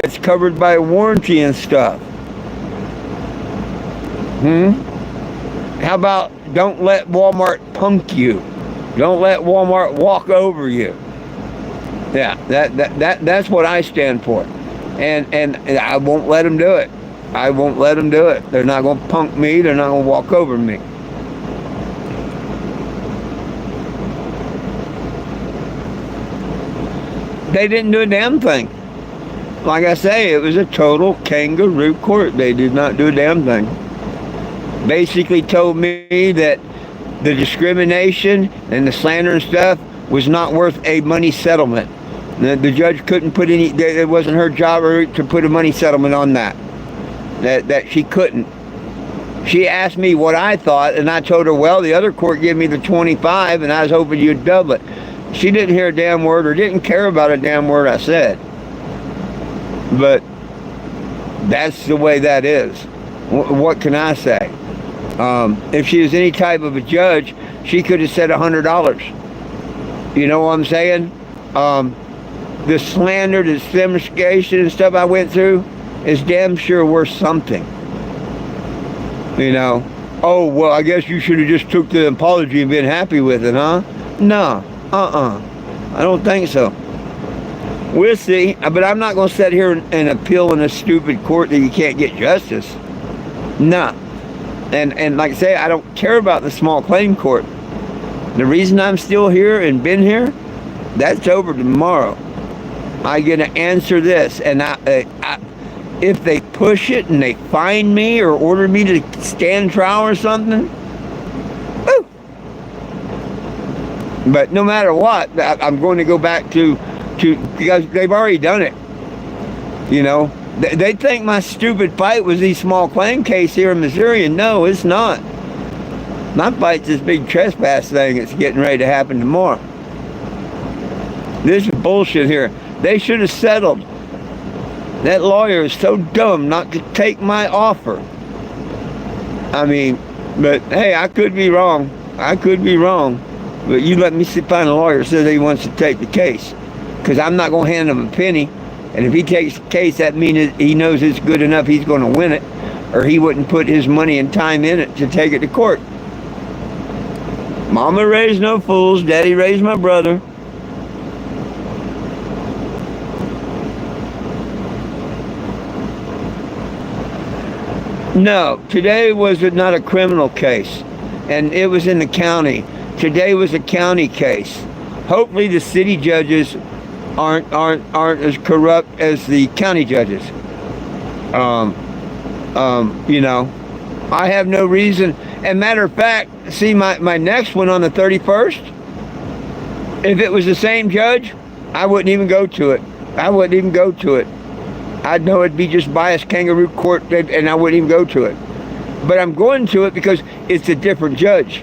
that's covered by warranty and stuff? How about don't let Walmart punk you? Don't let Walmart walk over you. Yeah, that's what I stand for. And I won't let them do it. I won't let them do it. They're not going to punk me. They're not going to walk over me. They didn't do a damn thing. Like I say, it was a total kangaroo court. They did not do a damn thing. basically told me that the discrimination and the slander and stuff was not worth a money settlement. The judge couldn't put any, it wasn't her job to put a money settlement on that. That she couldn't. She asked me what I thought, and I told her, well, the other court gave me the 25, and I was hoping you'd double it. She didn't hear a damn word or didn't care about a damn word I said. But that's the way that is. What can I say? If she was any type of a judge, she could have said $100. You know what I'm saying? The slander, the discrimination and stuff I went through is damn sure worth something. You know? Oh, well, I guess you should have just took the apology and been happy with it, huh? No. I don't think so. We'll see. But I'm not going to sit here and appeal in a stupid court that you can't get justice. Nah. And like I say, I don't care about the small claim court. The reason I'm still here and been here, that's over tomorrow. I get to answer this, and if they push it and they fine me or order me to stand trial or something, woo. But no matter what, I'm going to go back to because they've already done it. You know, they think my stupid fight was these small claim case here in Missouri, and no, it's not. My fight's this big trespass thing that's getting ready to happen tomorrow. This is bullshit here. They should have settled. That lawyer is so dumb not to take my offer. I mean, but hey, I could be wrong. I could be wrong. But you let me find a lawyer that says he wants to take the case. Because I'm not going to hand him a penny. And if he takes the case, that means he knows it's good enough he's going to win it. Or he wouldn't put his money and time in it to take it to court. Mama raised no fools. Daddy raised my brother. No, today was not a criminal case, and it was in the county. Today was a county case. Hopefully, the city judges aren't as corrupt as the county judges. You know, I have no reason. And matter of fact, see my next one on the 31st. If it was the same judge, I wouldn't even go to it. I wouldn't even go to it. I'd know it'd be just biased kangaroo court, and I wouldn't even go to it. But I'm going to it because it's a different judge.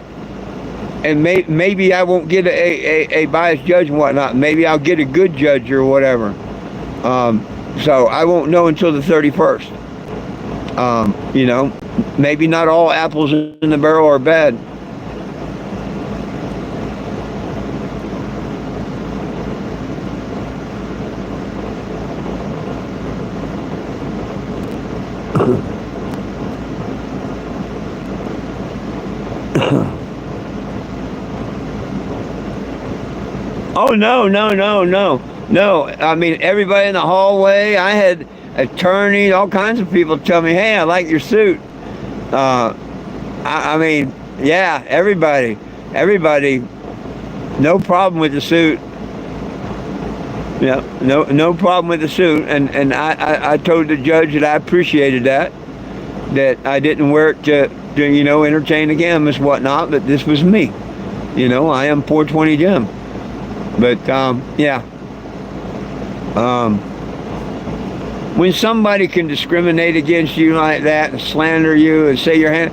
And maybe I won't get a biased judge and whatnot. Maybe I'll get a good judge or whatever. So I won't know until the 31st. You know, maybe not all apples in the barrel are bad. Oh, no. I mean, everybody in the hallway, I had attorneys, all kinds of people tell me, hey, I like your suit. I mean, yeah, everybody, no problem with the suit. Yeah, no problem with the suit. And I told the judge that I appreciated that I didn't wear it to you know, entertain the gammas, whatnot, but this was me. You know, I am 420 Jim. But, yeah. When somebody can discriminate against you like that and slander you and say your hand,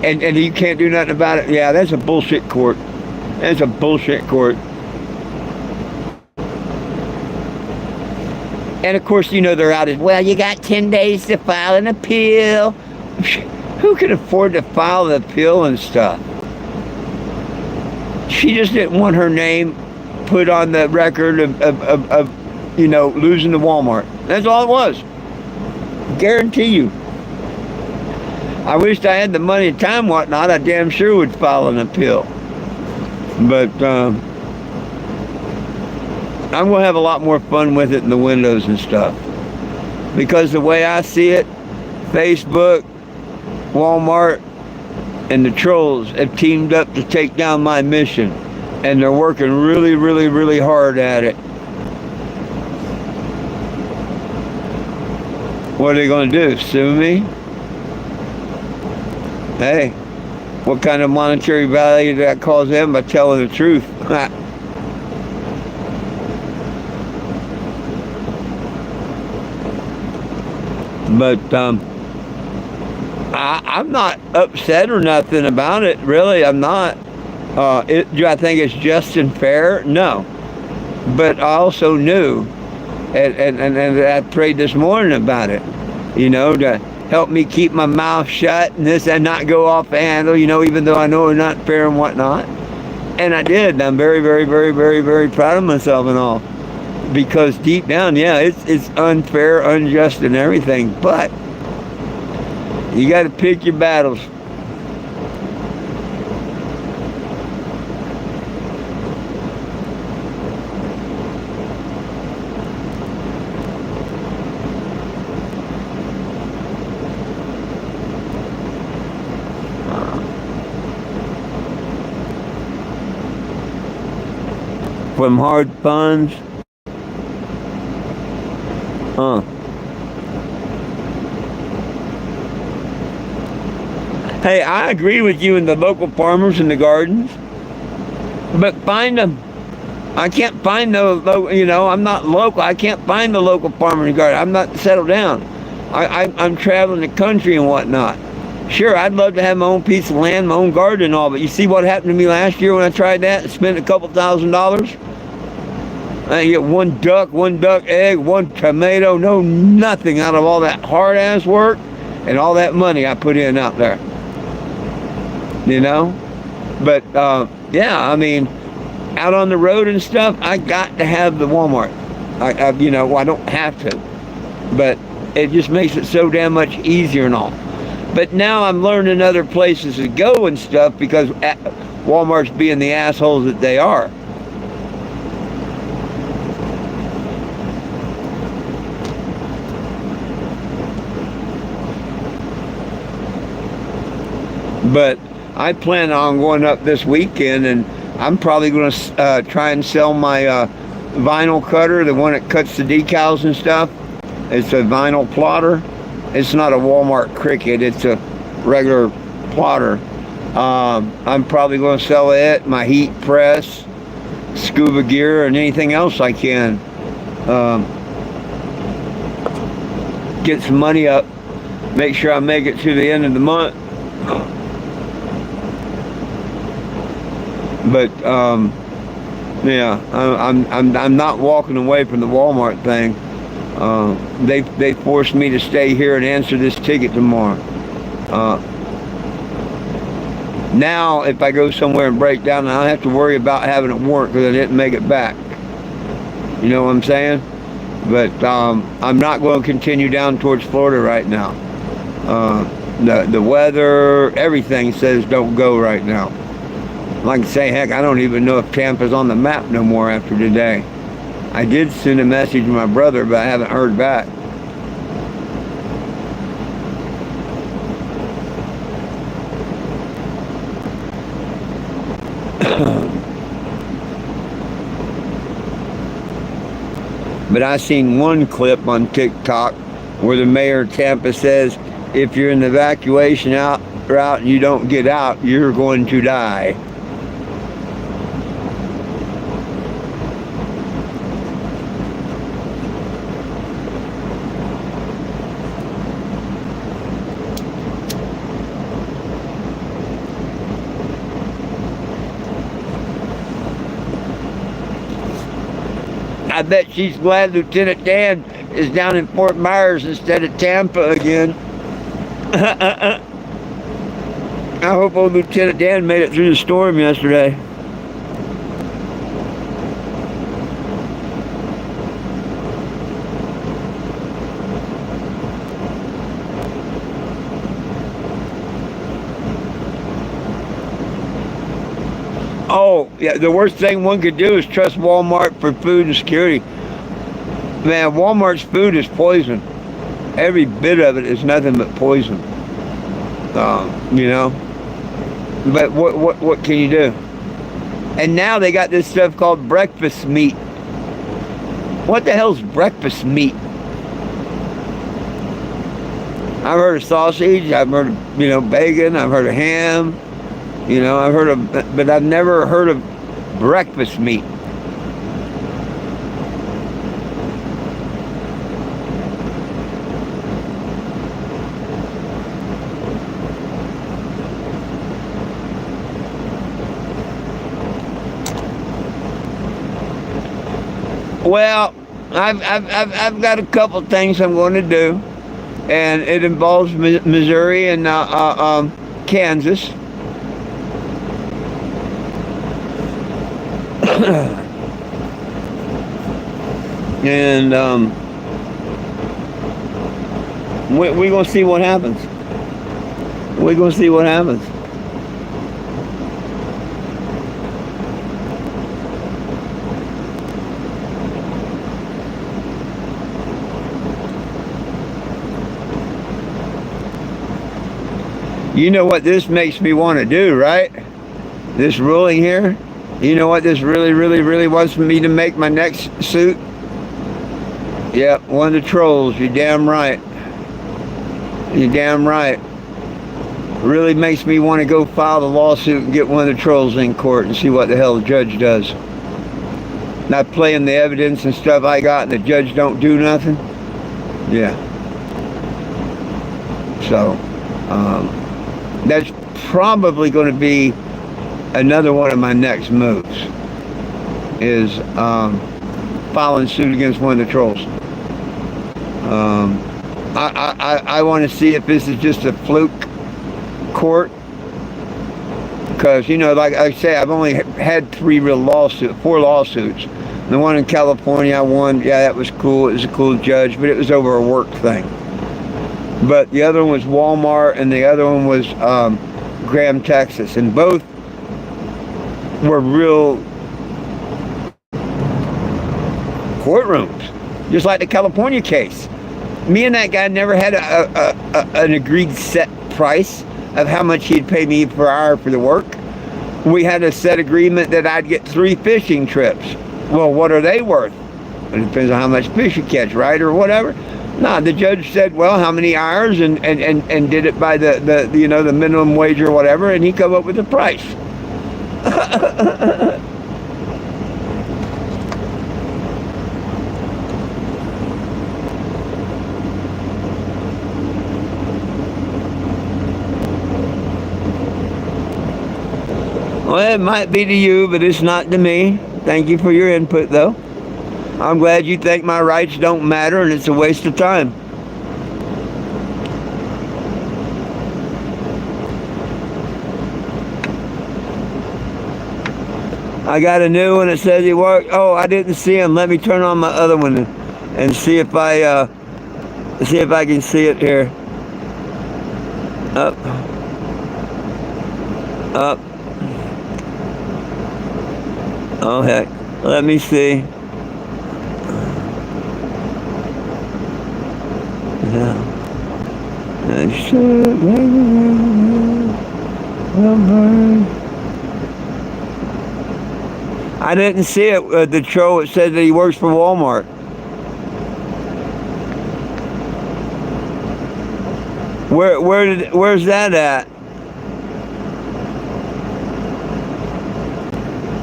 and you can't do nothing about it, yeah, that's a bullshit court. That's a bullshit court. And of course, you know, they're out as, well, you got 10 days to file an appeal. Who can afford to file the appeal and stuff? She just didn't want her name put on the record of you know, losing to Walmart. That's all it was. Guarantee you. I wished I had the money and time, whatnot. I damn sure would file an appeal. But I'm going to have a lot more fun with it in the windows and stuff. Because the way I see it, Facebook, Walmart, and the trolls have teamed up to take down my mission. And they're working really, really, really hard at it. What are they going to do? Sue me? Hey, what kind of monetary value did that cause them by telling the truth? But I'm not upset or nothing about it. Really, I'm not. Do I think it's just and fair? No. But I also knew, and I prayed this morning about it, to help me keep my mouth shut and this and not go off the handle, even though I know it's not fair and whatnot. And I did. And I'm very, very, very, very, very proud of myself and all. Because deep down, yeah, it's unfair, unjust, and everything. But you got to pick your battles. From hard funds. Hey, I agree with you in the local farmers and the gardens, but find them. I can't find the local, I'm not local. I can't find the local farmer and garden. I'm not settled down. I'm traveling the country and whatnot. Sure, I'd love to have my own piece of land, my own garden and all, but you see what happened to me last year when I tried that and spent a couple $1,000s? I get one duck egg, one tomato, nothing out of all that hard ass work and all that money I put in out there. But yeah, I mean, out on the road and stuff, I got to have the Walmart. I don't have to, but it just makes it so damn much easier and all. But now I'm learning other places to go and stuff because Walmart's being the assholes that they are. But I plan on going up this weekend, and I'm probably going to try and sell my vinyl cutter, the one that cuts the decals and stuff. It's a vinyl plotter. It's not a Walmart Cricket. It's a regular plotter. I'm probably going to sell it, my heat press, scuba gear, and anything else I can. Get some money up. Make sure I make it to the end of the month. But yeah, I'm not walking away from the Walmart thing. They forced me to stay here and answer this ticket tomorrow. Now, if I go somewhere and break down, I don't have to worry about having a warrant because I didn't make it back. You know what I'm saying? But I'm not going to continue down towards Florida right now. The weather, everything says don't go right now. Like I say, heck, I don't even know if Tampa's on the map no more after today. I did send a message to my brother, but I haven't heard back. But I seen one clip on TikTok where the mayor of Tampa says, if you're in the evacuation route and you don't get out, you're going to die. I bet she's glad Lieutenant Dan is down in Fort Myers instead of Tampa again. I hope old Lieutenant Dan made it through the storm yesterday. Oh, yeah, the worst thing one could do is trust Walmart for food and security. Man, Walmart's food is poison. Every bit of it is nothing but poison. But what can you do? And now they got this stuff called breakfast meat. What the hell's breakfast meat? I've heard of sausage. I've heard of, bacon. I've heard of ham. I've heard of, but I've never heard of breakfast meat. Well, I've got a couple things I'm going to do, and it involves Missouri and Kansas. And we're going to see what happens. We're going to see what happens. You know what this makes me want to do, right? This ruling here. You know what this really wants me to make my next suit? Yep, one of the trolls. You're damn right. You're damn right. Really makes me want to go file the lawsuit and get one of the trolls in court and see what the hell the judge does. Not playing the evidence and stuff I got and the judge don't do nothing. Yeah. So, that's probably going to be another one of my next moves, is filing suit against one of the trolls. I want to see if this is just a fluke court, because like I say, I've only had four lawsuits. The one in California I won. Yeah, that was cool. It was a cool judge, but it was over a work thing. But the other one was Walmart, and the other one was Graham, Texas, and both were real courtrooms, just like the California case. Me and that guy never had an agreed set price of how much he'd pay me per hour for the work. We had a set agreement that I'd get 3 fishing trips. Well, what are they worth? It depends on how much fish you catch, right, or whatever. No, the judge said, well, how many hours, and did it by the the minimum wage or whatever, and he come up with the price. Well, it might be to you, but it's not to me. Thank you for your input, though. I'm glad you think my rights don't matter and it's a waste of time. I got a new one that says he worked. Oh, I didn't see him. Let me turn on my other one and see if I can see it here. Up. Oh heck. Let me see. Yeah. I didn't see it. The troll, it said that he works for Walmart. Where's that at?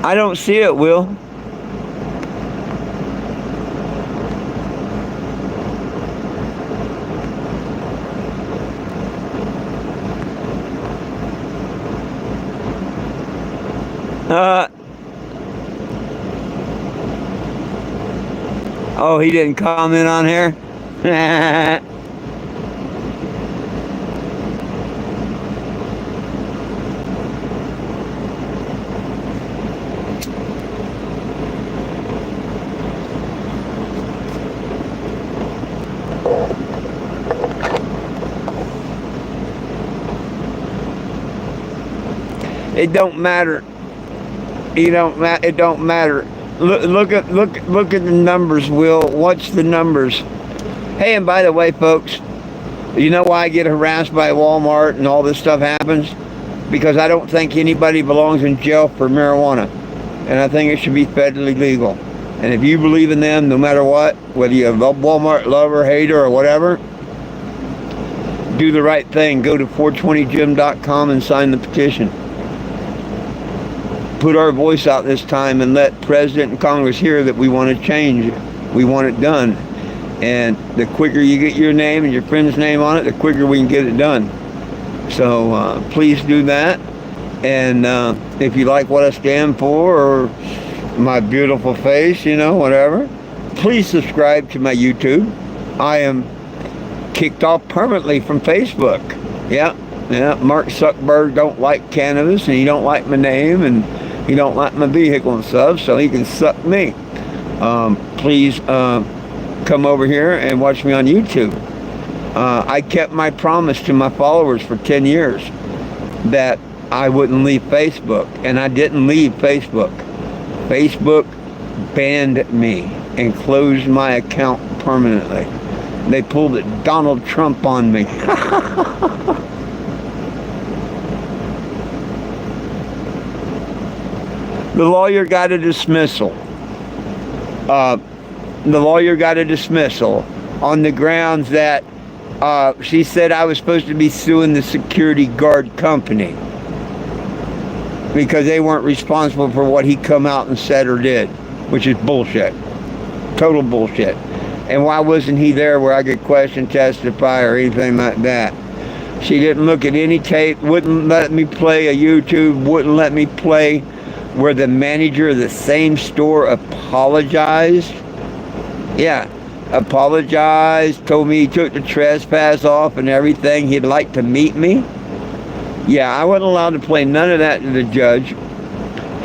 I don't see it, Will. Oh, he didn't comment on here? It don't matter. It don't matter. Look at the numbers, Will. What's the numbers? Hey, and by the way, folks, you know why I get harassed by Walmart and all this stuff happens? Because I don't think anybody belongs in jail for marijuana. And I think it should be federally legal. And if you believe in them, no matter what, whether you're a Walmart lover, hater, or whatever, do the right thing. Go to 420gym.com and sign the petition. Put our voice out this time and let President and Congress hear that we want to change it. We want it done. And the quicker you get your name and your friend's name on it, the quicker we can get it done. So please do that. And if you like what I stand for, or my beautiful face, whatever, please subscribe to my YouTube. I am kicked off permanently from Facebook. Yeah, Mark Zuckerberg don't like cannabis, and he don't like my name, and he don't like my vehicle and stuff, so he can suck me. Please come over here and watch me on YouTube. I kept my promise to my followers for 10 years that I wouldn't leave Facebook, and I didn't leave Facebook. Facebook banned me and closed my account permanently. They pulled a Donald Trump on me. The lawyer got a dismissal. On the grounds that she said I was supposed to be suing the security guard company because they weren't responsible for what he come out and said or did, which is bullshit. Total bullshit. And why wasn't he there where I could question, testify, or anything like that? She didn't look at any tape, wouldn't let me play a YouTube, wouldn't let me play where the manager of the same store apologized. Yeah, apologized, told me he took the trespass off and everything. He'd like to meet me. Yeah, I wasn't allowed to play none of that to the judge.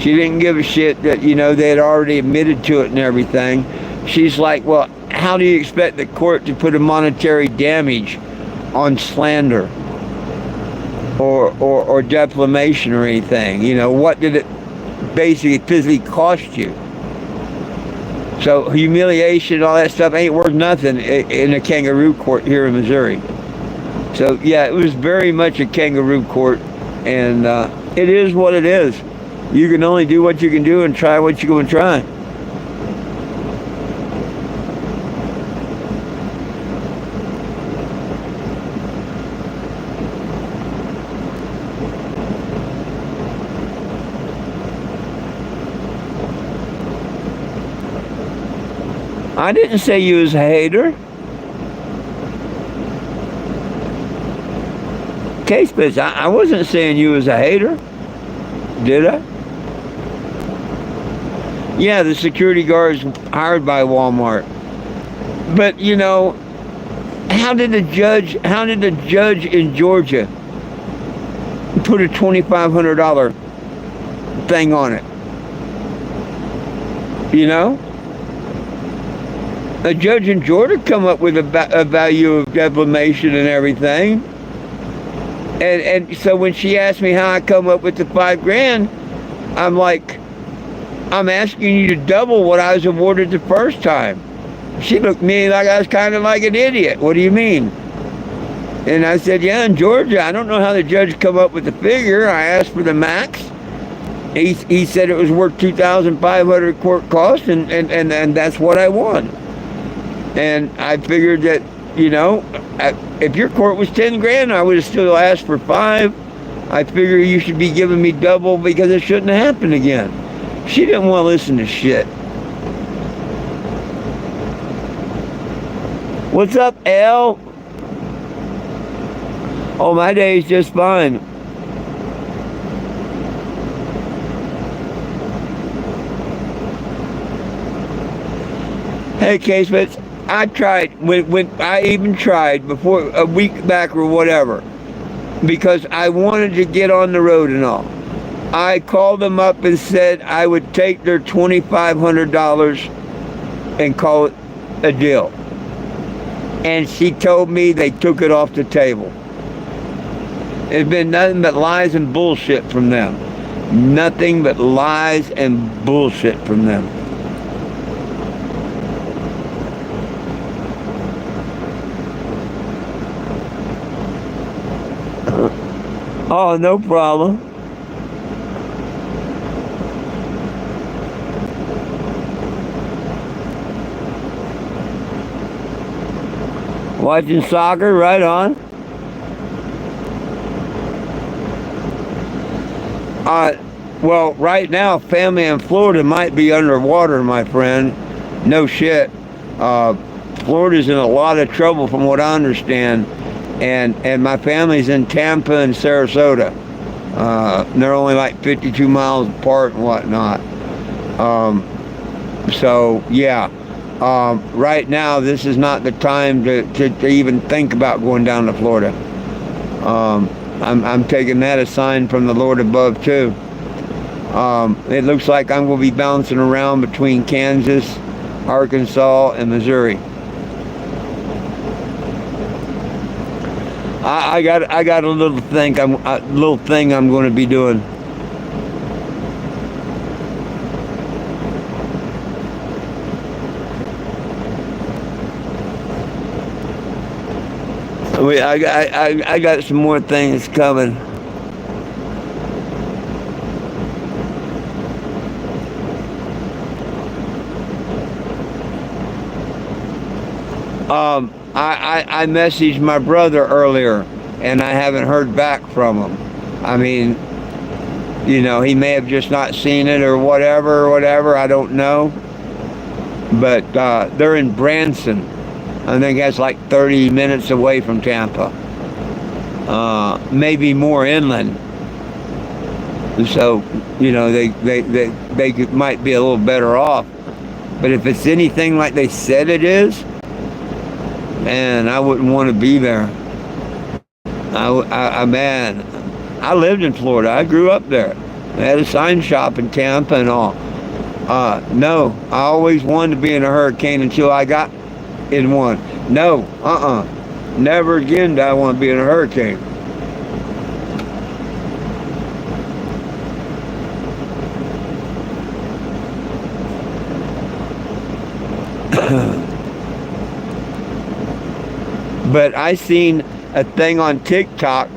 She didn't give a shit that, they had already admitted to it and everything. She's like, well, how do you expect the court to put a monetary damage on slander or defamation or anything? What did it basically physically cost you? So humiliation, all that stuff ain't worth nothing in a kangaroo court here in Missouri. So yeah, it was very much a kangaroo court, and it is what it is. You can only do what you can do and try what you're going to try. I didn't say you was a hater. Case, I wasn't saying you was a hater. Did I? Yeah, the security guard is hired by Walmart. But, how did the judge in Georgia put a $2,500 thing on it? A judge in Georgia come up with a value of defamation and everything. And so when she asked me how I come up with the $5,000, I'm like, I'm asking you to double what I was awarded the first time. She looked at me like I was kind of like an idiot. What do you mean? And I said, yeah, in Georgia, I don't know how the judge come up with the figure. I asked for the max. He said it was worth $2,500 court cost, and that's what I won. And I figured that, if your court was $10,000, I would have still asked for $5,000. I figure you should be giving me double because it shouldn't have happened again. She didn't want to listen to shit. What's up, L? Oh, my day is just fine. Hey, Casemates. I tried, when I even tried before, a week back or whatever, because I wanted to get on the road and all. I called them up and said I would take their $2,500 and call it a deal. And she told me they took it off the table. It's been nothing but lies and bullshit from them. Nothing but lies and bullshit from them. Oh, no problem. Watching soccer, right on. Uh, well, right now, family in Florida might be underwater, my friend. No shit. Uh, Florida's in a lot of trouble, from what I understand, and my family's in Tampa and Sarasota. They're only like 52 miles apart and whatnot. Um, so yeah, right now this is not the time to even think about going down to Florida. I'm taking that a sign from the Lord above too. It looks like I'm going to be bouncing around between Kansas, Arkansas, and Missouri. I got a little thing I'm going to be doing. I got some more things coming. I messaged my brother earlier, and I haven't heard back from him. I mean, he may have just not seen it or whatever. I don't know. But they're in Branson. I think that's like 30 minutes away from Tampa. Maybe more inland. So, might be a little better off. But if it's anything like they said it is, man, I wouldn't want to be there. Man, I lived in Florida. I grew up there. I had a sign shop in Tampa and all. No, I always wanted to be in a hurricane until I got in one. No, never again do I want to be in a hurricane. But I seen a thing on TikTok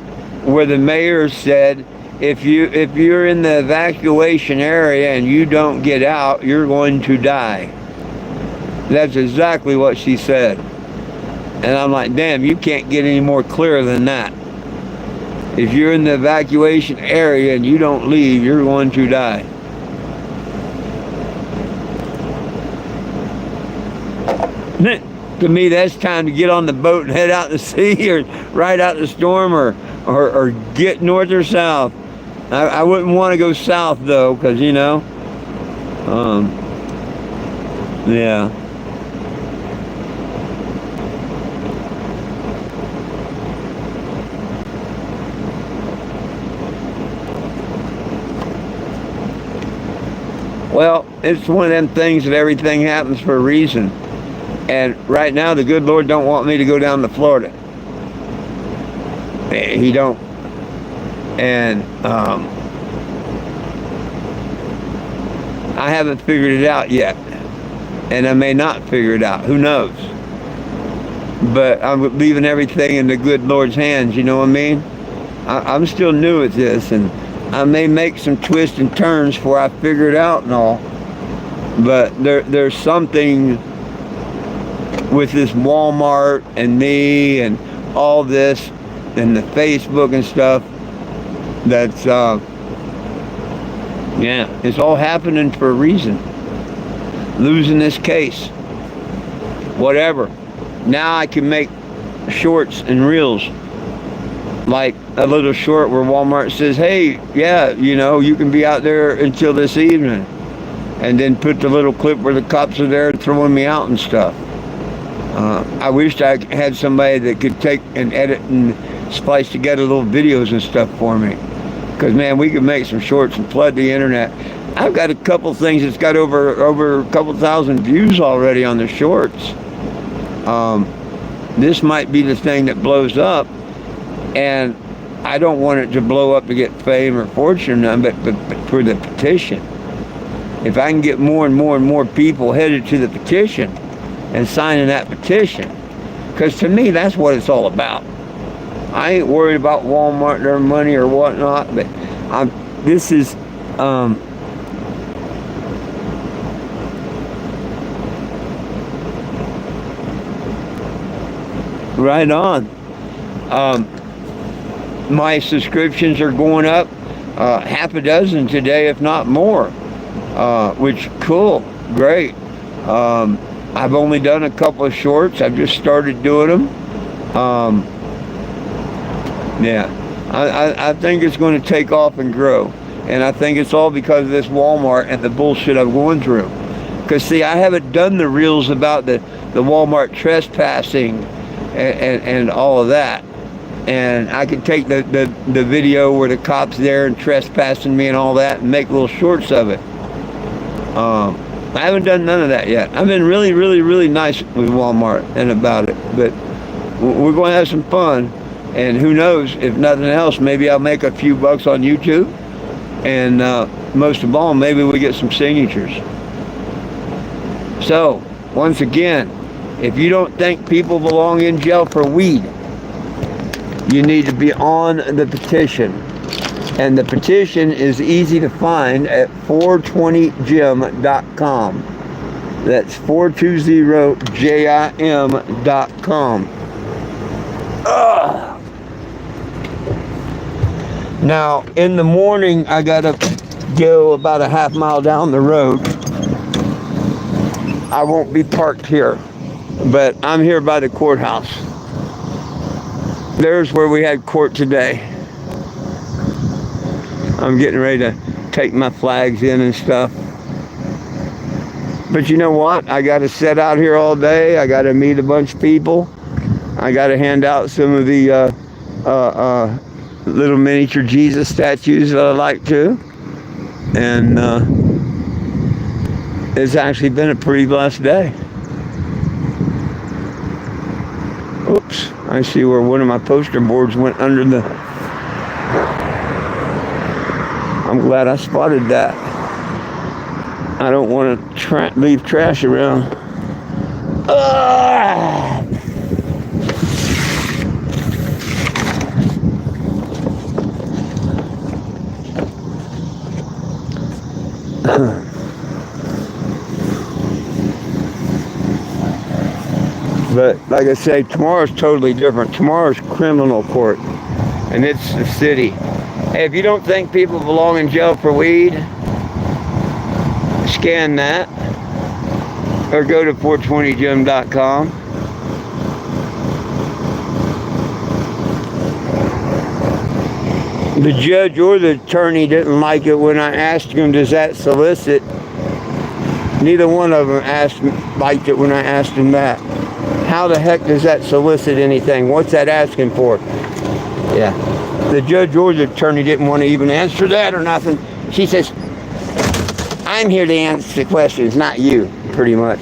where the mayor said, if you're in the evacuation area and you don't get out, you're going to die. That's exactly what she said. And I'm like, damn, you can't get any more clear than that. If you're in the evacuation area and you don't leave, you're going to die. To me, that's time to get on the boat and head out to sea, or ride out the storm, or get north or south. I wouldn't want to go south though, because yeah. Well, it's one of them things that everything happens for a reason. And right now, the good Lord don't want me to go down to Florida. He don't. And I haven't figured it out yet. And I may not figure it out. Who knows? But I'm leaving everything in the good Lord's hands, you know what I mean? I'm still new at this, and I may make some twists and turns before I figure it out and all. But there's something with this Walmart and me and all this and the Facebook and stuff that's it's all happening for a reason. Losing this case, whatever. Now I can make shorts and reels, like a little short where Walmart says, hey, yeah, you can be out there until this evening, and then put the little clip where the cops are there throwing me out and stuff. I wished I had somebody that could take and edit and splice together little videos and stuff for me. Because, man, we could make some shorts and flood the internet. I've got a couple things that's got over a couple thousand views already on the shorts. This might be the thing that blows up. And I don't want it to blow up to get fame or fortune, but for the petition. If I can get more and more and more people headed to the petition and signing that petition, because to me that's what it's all about. I ain't worried about Walmart, their money or whatnot, but this is right on. My subscriptions are going up. half a dozen today, if not more. Which cool, great. I've only done a couple of shorts. I've just started doing them. Yeah, I think it's going to take off and grow. And I think it's all because of this Walmart and the bullshit I'm going through. Because, see, I haven't done the reels about the Walmart trespassing and all of that. And I could take the video where the cop's there and trespassing me and all that and make little shorts of it. I haven't done none of that yet. I've been really, really, really nice with Walmart and about it. But we're going to have some fun. And who knows, if nothing else, maybe I'll make a few bucks on YouTube. And most of all, maybe we get some signatures. So, once again, if you don't think people belong in jail for weed, you need to be on the petition. And the petition is easy to find at 420jim.com. That's 420jim.com. Now, in the morning, I got to go about a half mile down the road. I won't be parked here, but I'm here by the courthouse. There's where we had court today. I'm getting ready to take my flags in and stuff. But you know what? I got to sit out here all day. I got to meet a bunch of people. I got to hand out some of the little miniature Jesus statues that I like to. And it's actually been a pretty blessed day. Oops, I see where one of my poster boards went under the... I'm glad I spotted that. I don't want to leave trash around. But like I say, tomorrow's totally different. Tomorrow's criminal court, and it's the city. Hey, if you don't think people belong in jail for weed, scan that, or go to 420jim.com. The judge or the attorney didn't like it when I asked him, does that solicit? Neither one of them liked it when I asked him that. How the heck does that solicit anything? What's that asking for? Yeah. The judge or the attorney didn't want to even answer that or nothing. She says, I'm here to answer the questions, not you, pretty much.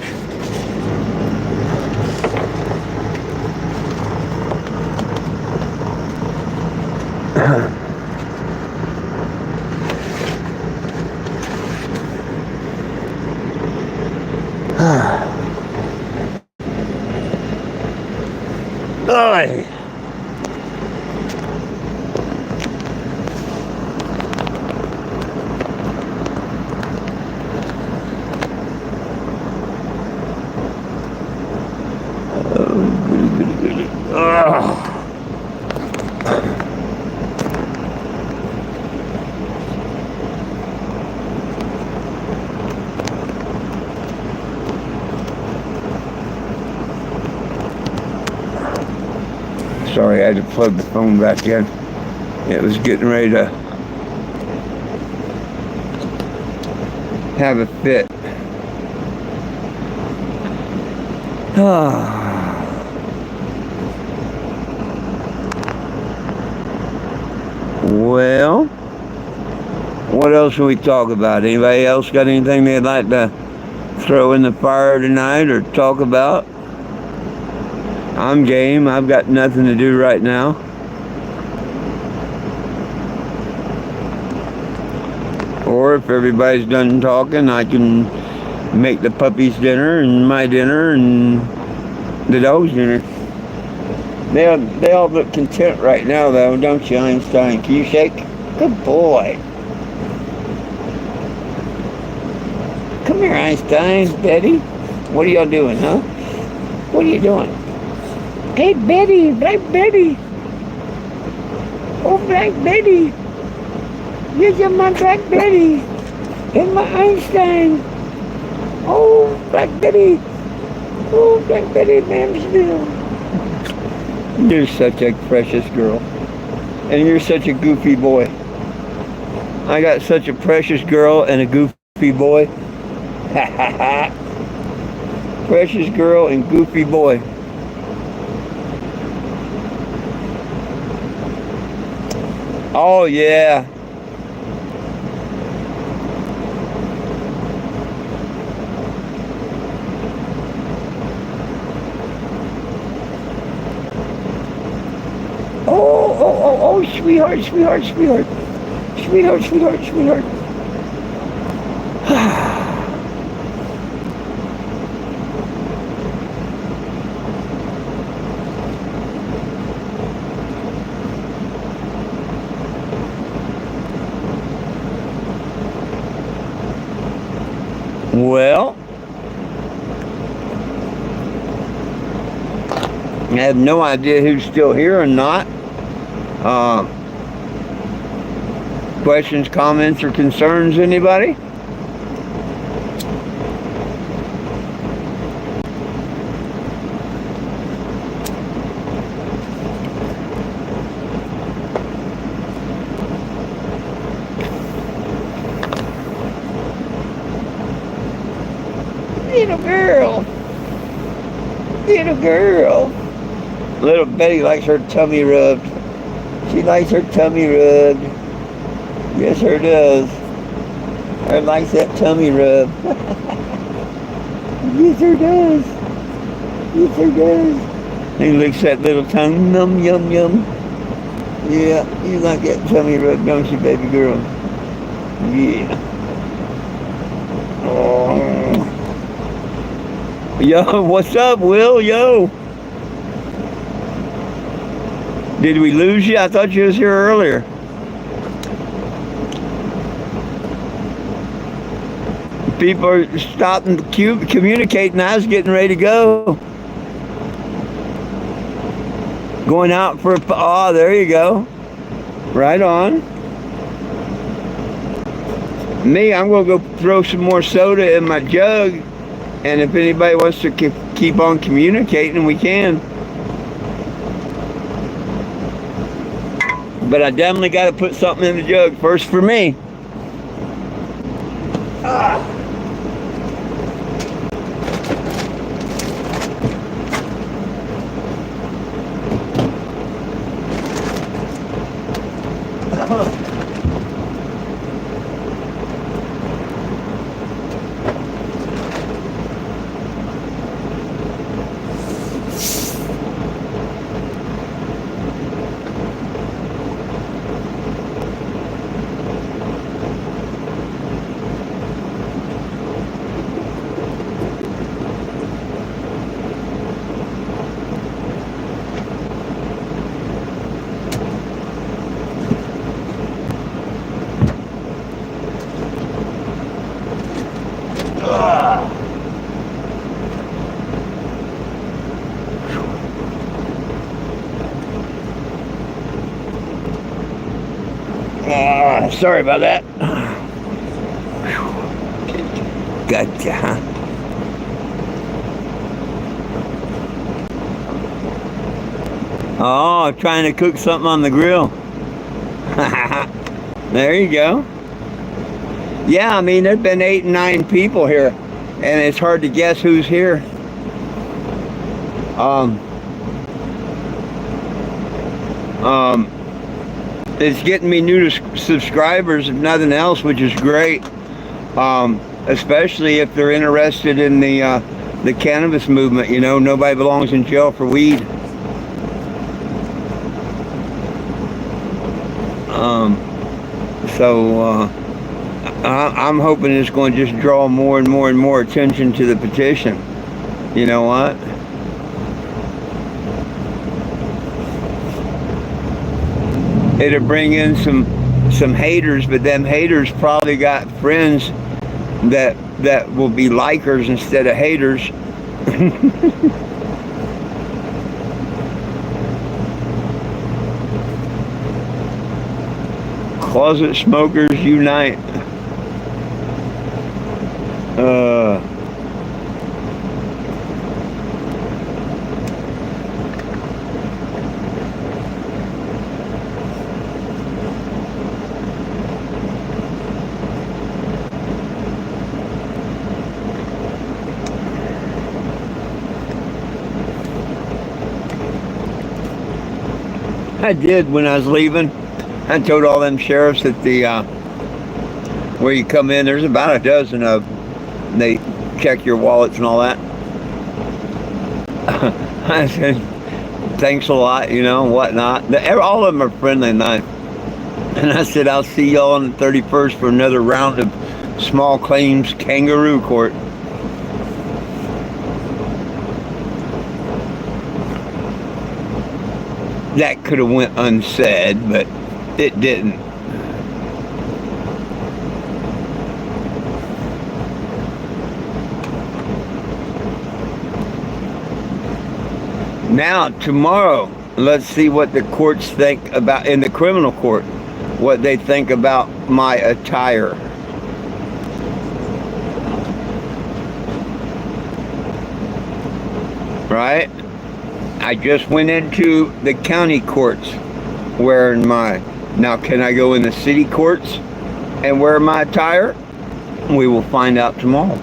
Sorry, I had to plug the phone back in. It was getting ready to have a fit. Well, what else can we talk about? Anybody else got anything they'd like to throw in the fire tonight or talk about? I'm game. I've got nothing to do right now. Or if everybody's done talking, I can make the puppies dinner and my dinner and the dog's dinner. They all look content right now, though, don't you, Einstein? Can you shake? Good boy. Come here, Einstein. Betty. What are y'all doing, huh? What are you doing? Hey, Betty, Black Betty. Oh, Black Betty. These are my Black Betty and my Einstein. Oh, Black Betty. Oh, Black Betty, Mansville. You're such a precious girl. And you're such a goofy boy. I got such a precious girl and a goofy boy. Ha ha ha. Precious girl and goofy boy. Oh, yeah. Oh, sweetheart, sweetheart, sweetheart. Sweetheart, sweetheart, sweetheart. Well, I have no idea who's still here or not. Questions, comments, or concerns, anybody? Little girl. Little girl. Little Betty likes her tummy rubbed. She likes her tummy rubbed. Yes, her does. Her likes that tummy rub. Yes, her does. Yes, her does. He licks that little tongue. Num, yum, yum. Yeah, you like that tummy rub, don't you, baby girl? Yeah. Oh. Yo, what's up, Will? Yo. Did we lose you? I thought you was here earlier. People are stopping communicating. I was getting ready to go. Going out for oh, there you go. Right on. Me, I'm going to go throw some more soda in my jug. And if anybody wants to keep on communicating, we can. But I definitely got to put something in the jug first for me. Ah. Sorry about that. Gotcha. Oh, trying to cook something on the grill. There you go. Yeah, I mean, there's been 8 and 9 people here, and it's hard to guess who's here. It's getting me new subscribers, if nothing else, which is great. Especially if they're interested in the cannabis movement. You know, nobody belongs in jail for weed. I'm hoping it's going to just draw more and more and more attention to the petition. You know what? It'll bring in some haters, but them haters probably got friends that will be likers instead of haters. Closet smokers unite. I did when I was leaving. I told all them sheriffs that where you come in, there's about a dozen of them. They check your wallets and all that. I said, thanks a lot, whatnot. All of them are friendly and nice. And I said, I'll see y'all on the 31st for another round of small claims kangaroo court. That could have went unsaid, but it didn't. Now, tomorrow, let's see what the courts think about, in the criminal court, what they think about my attire. Right? I just went into the county courts wearing my... Now, can I go in the city courts and wear my attire? We will find out tomorrow.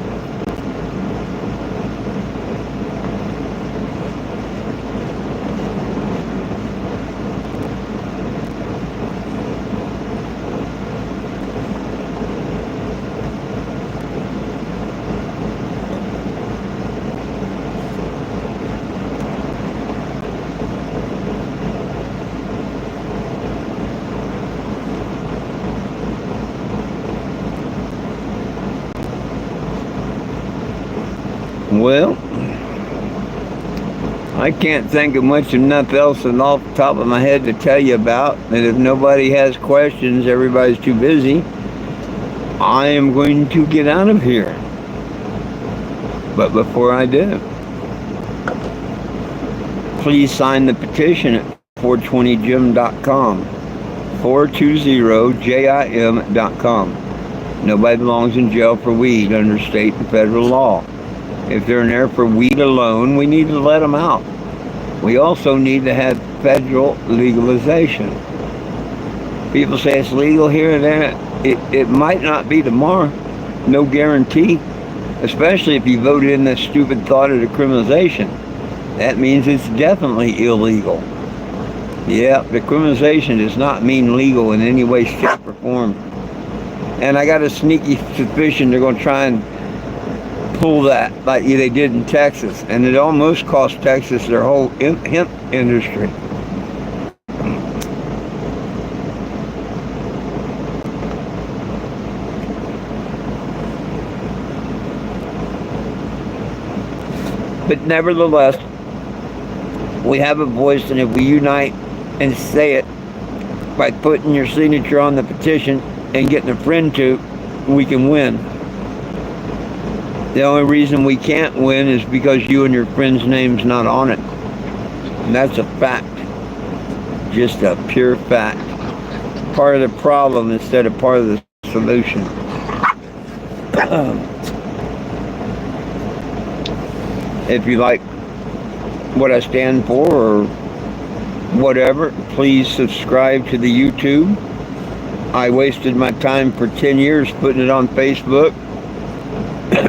Well, I can't think of much enough else off the top of my head to tell you about. And if nobody has questions, everybody's too busy, I am going to get out of here. But before I do, please sign the petition at 420jim.com. 420jim.com. Nobody belongs in jail for weed under state and federal law. If they're in there for weed alone, we need to let them out. We also need to have federal legalization. People say it's legal here and there. It might not be tomorrow. No guarantee. Especially if you voted in that stupid thought of decriminalization. That means it's definitely illegal. Yeah, decriminalization does not mean legal in any way, shape, or form. And I got a sneaky suspicion they're going to try and pull that like they did in Texas, and it almost cost Texas their whole hemp industry. But nevertheless, we have a voice, and if we unite and say it by putting your signature on the petition and getting a friend to, we can win. The only reason we can't win is because you and your friend's name's not on it. And that's a fact. Just a pure fact. Part of the problem instead of part of the solution. If you like what I stand for or whatever, please subscribe to the YouTube. I wasted my time for 10 years putting it on Facebook.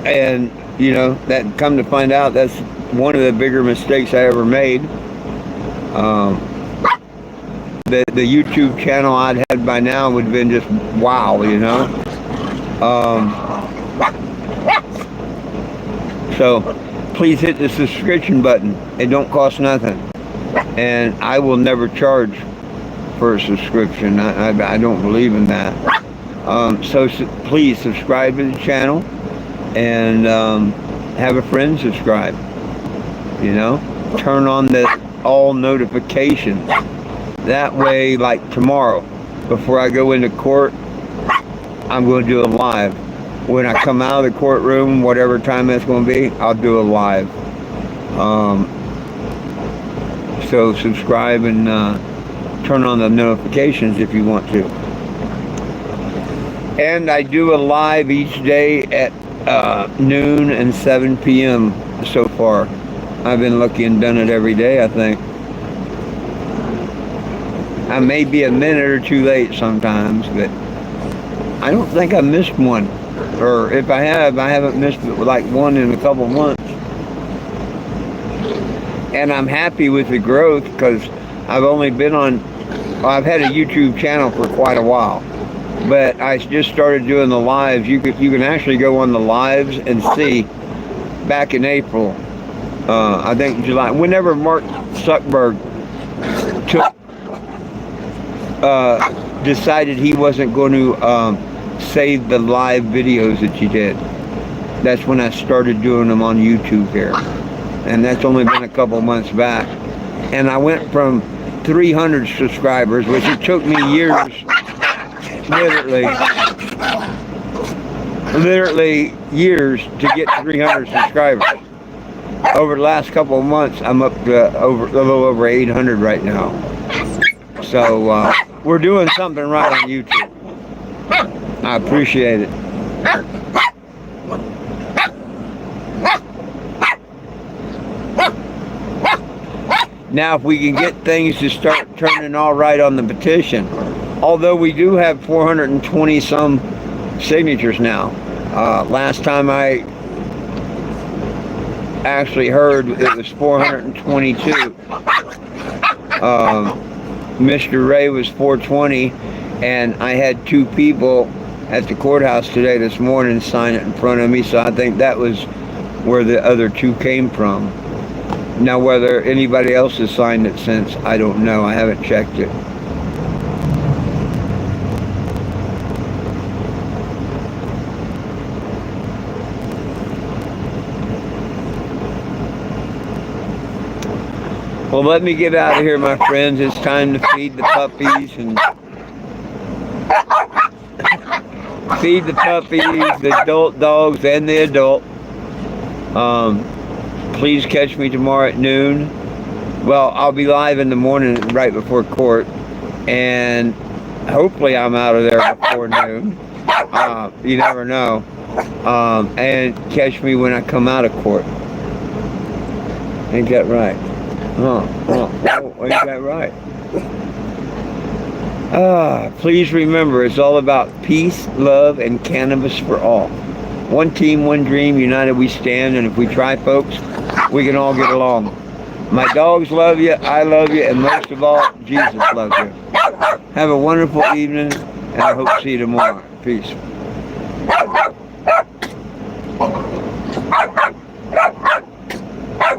And, that come to find out, that's one of the bigger mistakes I ever made. The YouTube channel I'd had by now would have been just wow, So, please hit the subscription button. It don't cost nothing. And I will never charge for a subscription. I don't believe in that. So please subscribe to the channel. And have a friend subscribe. Turn on the all notifications. That way, like tomorrow, before I go into court, I'm going to do a live. When I come out of the courtroom, whatever time that's going to be, I'll do a live. So subscribe and turn on the notifications if you want to. And I do a live each day at noon and 7 p.m. so far. I've been lucky and done it every day, I think. I may be a minute or two late sometimes, but I don't think I missed one. Or if I have, I haven't missed like one in a couple months. And I'm happy with the growth because I've only been on, I've had a YouTube channel for quite a while. But I just started doing the lives. You can actually go on the lives and see back in April, I think July, whenever Mark Zuckerberg decided he wasn't going to save the live videos that he did. That's when I started doing them on YouTube here. And that's only been a couple months back. And I went from 300 subscribers, which it took me years, literally years to get 300 subscribers. Over the last couple of months, I'm up to a little over 800 right now. So we're doing something right on YouTube. I appreciate it. Now, if we can get things to start turning all right on the petition, although we do have 420 some signatures now. Last time I actually heard, it was 422. Mr. Ray was 420, and I had two people at the courthouse today this morning sign it in front of me, so I think that was where the other two came from. Now, whether anybody else has signed it since, I don't know. I haven't checked it. Well, let me get out of here, my friends. It's time to feed the puppies and feed the puppies, the adult dogs, and the adult. Please catch me tomorrow at noon. Well, I'll be live in the morning right before court, and hopefully I'm out of there before noon. You never know. And catch me when I come out of court. Ain't that right? Ain't that right? Please remember, it's all about peace, love, and cannabis for all. One team, one dream, united we stand, and if we try, folks, we can all get along. My dogs love you, I love you, and most of all, Jesus loves you. Have a wonderful evening, and I hope to see you tomorrow. Peace.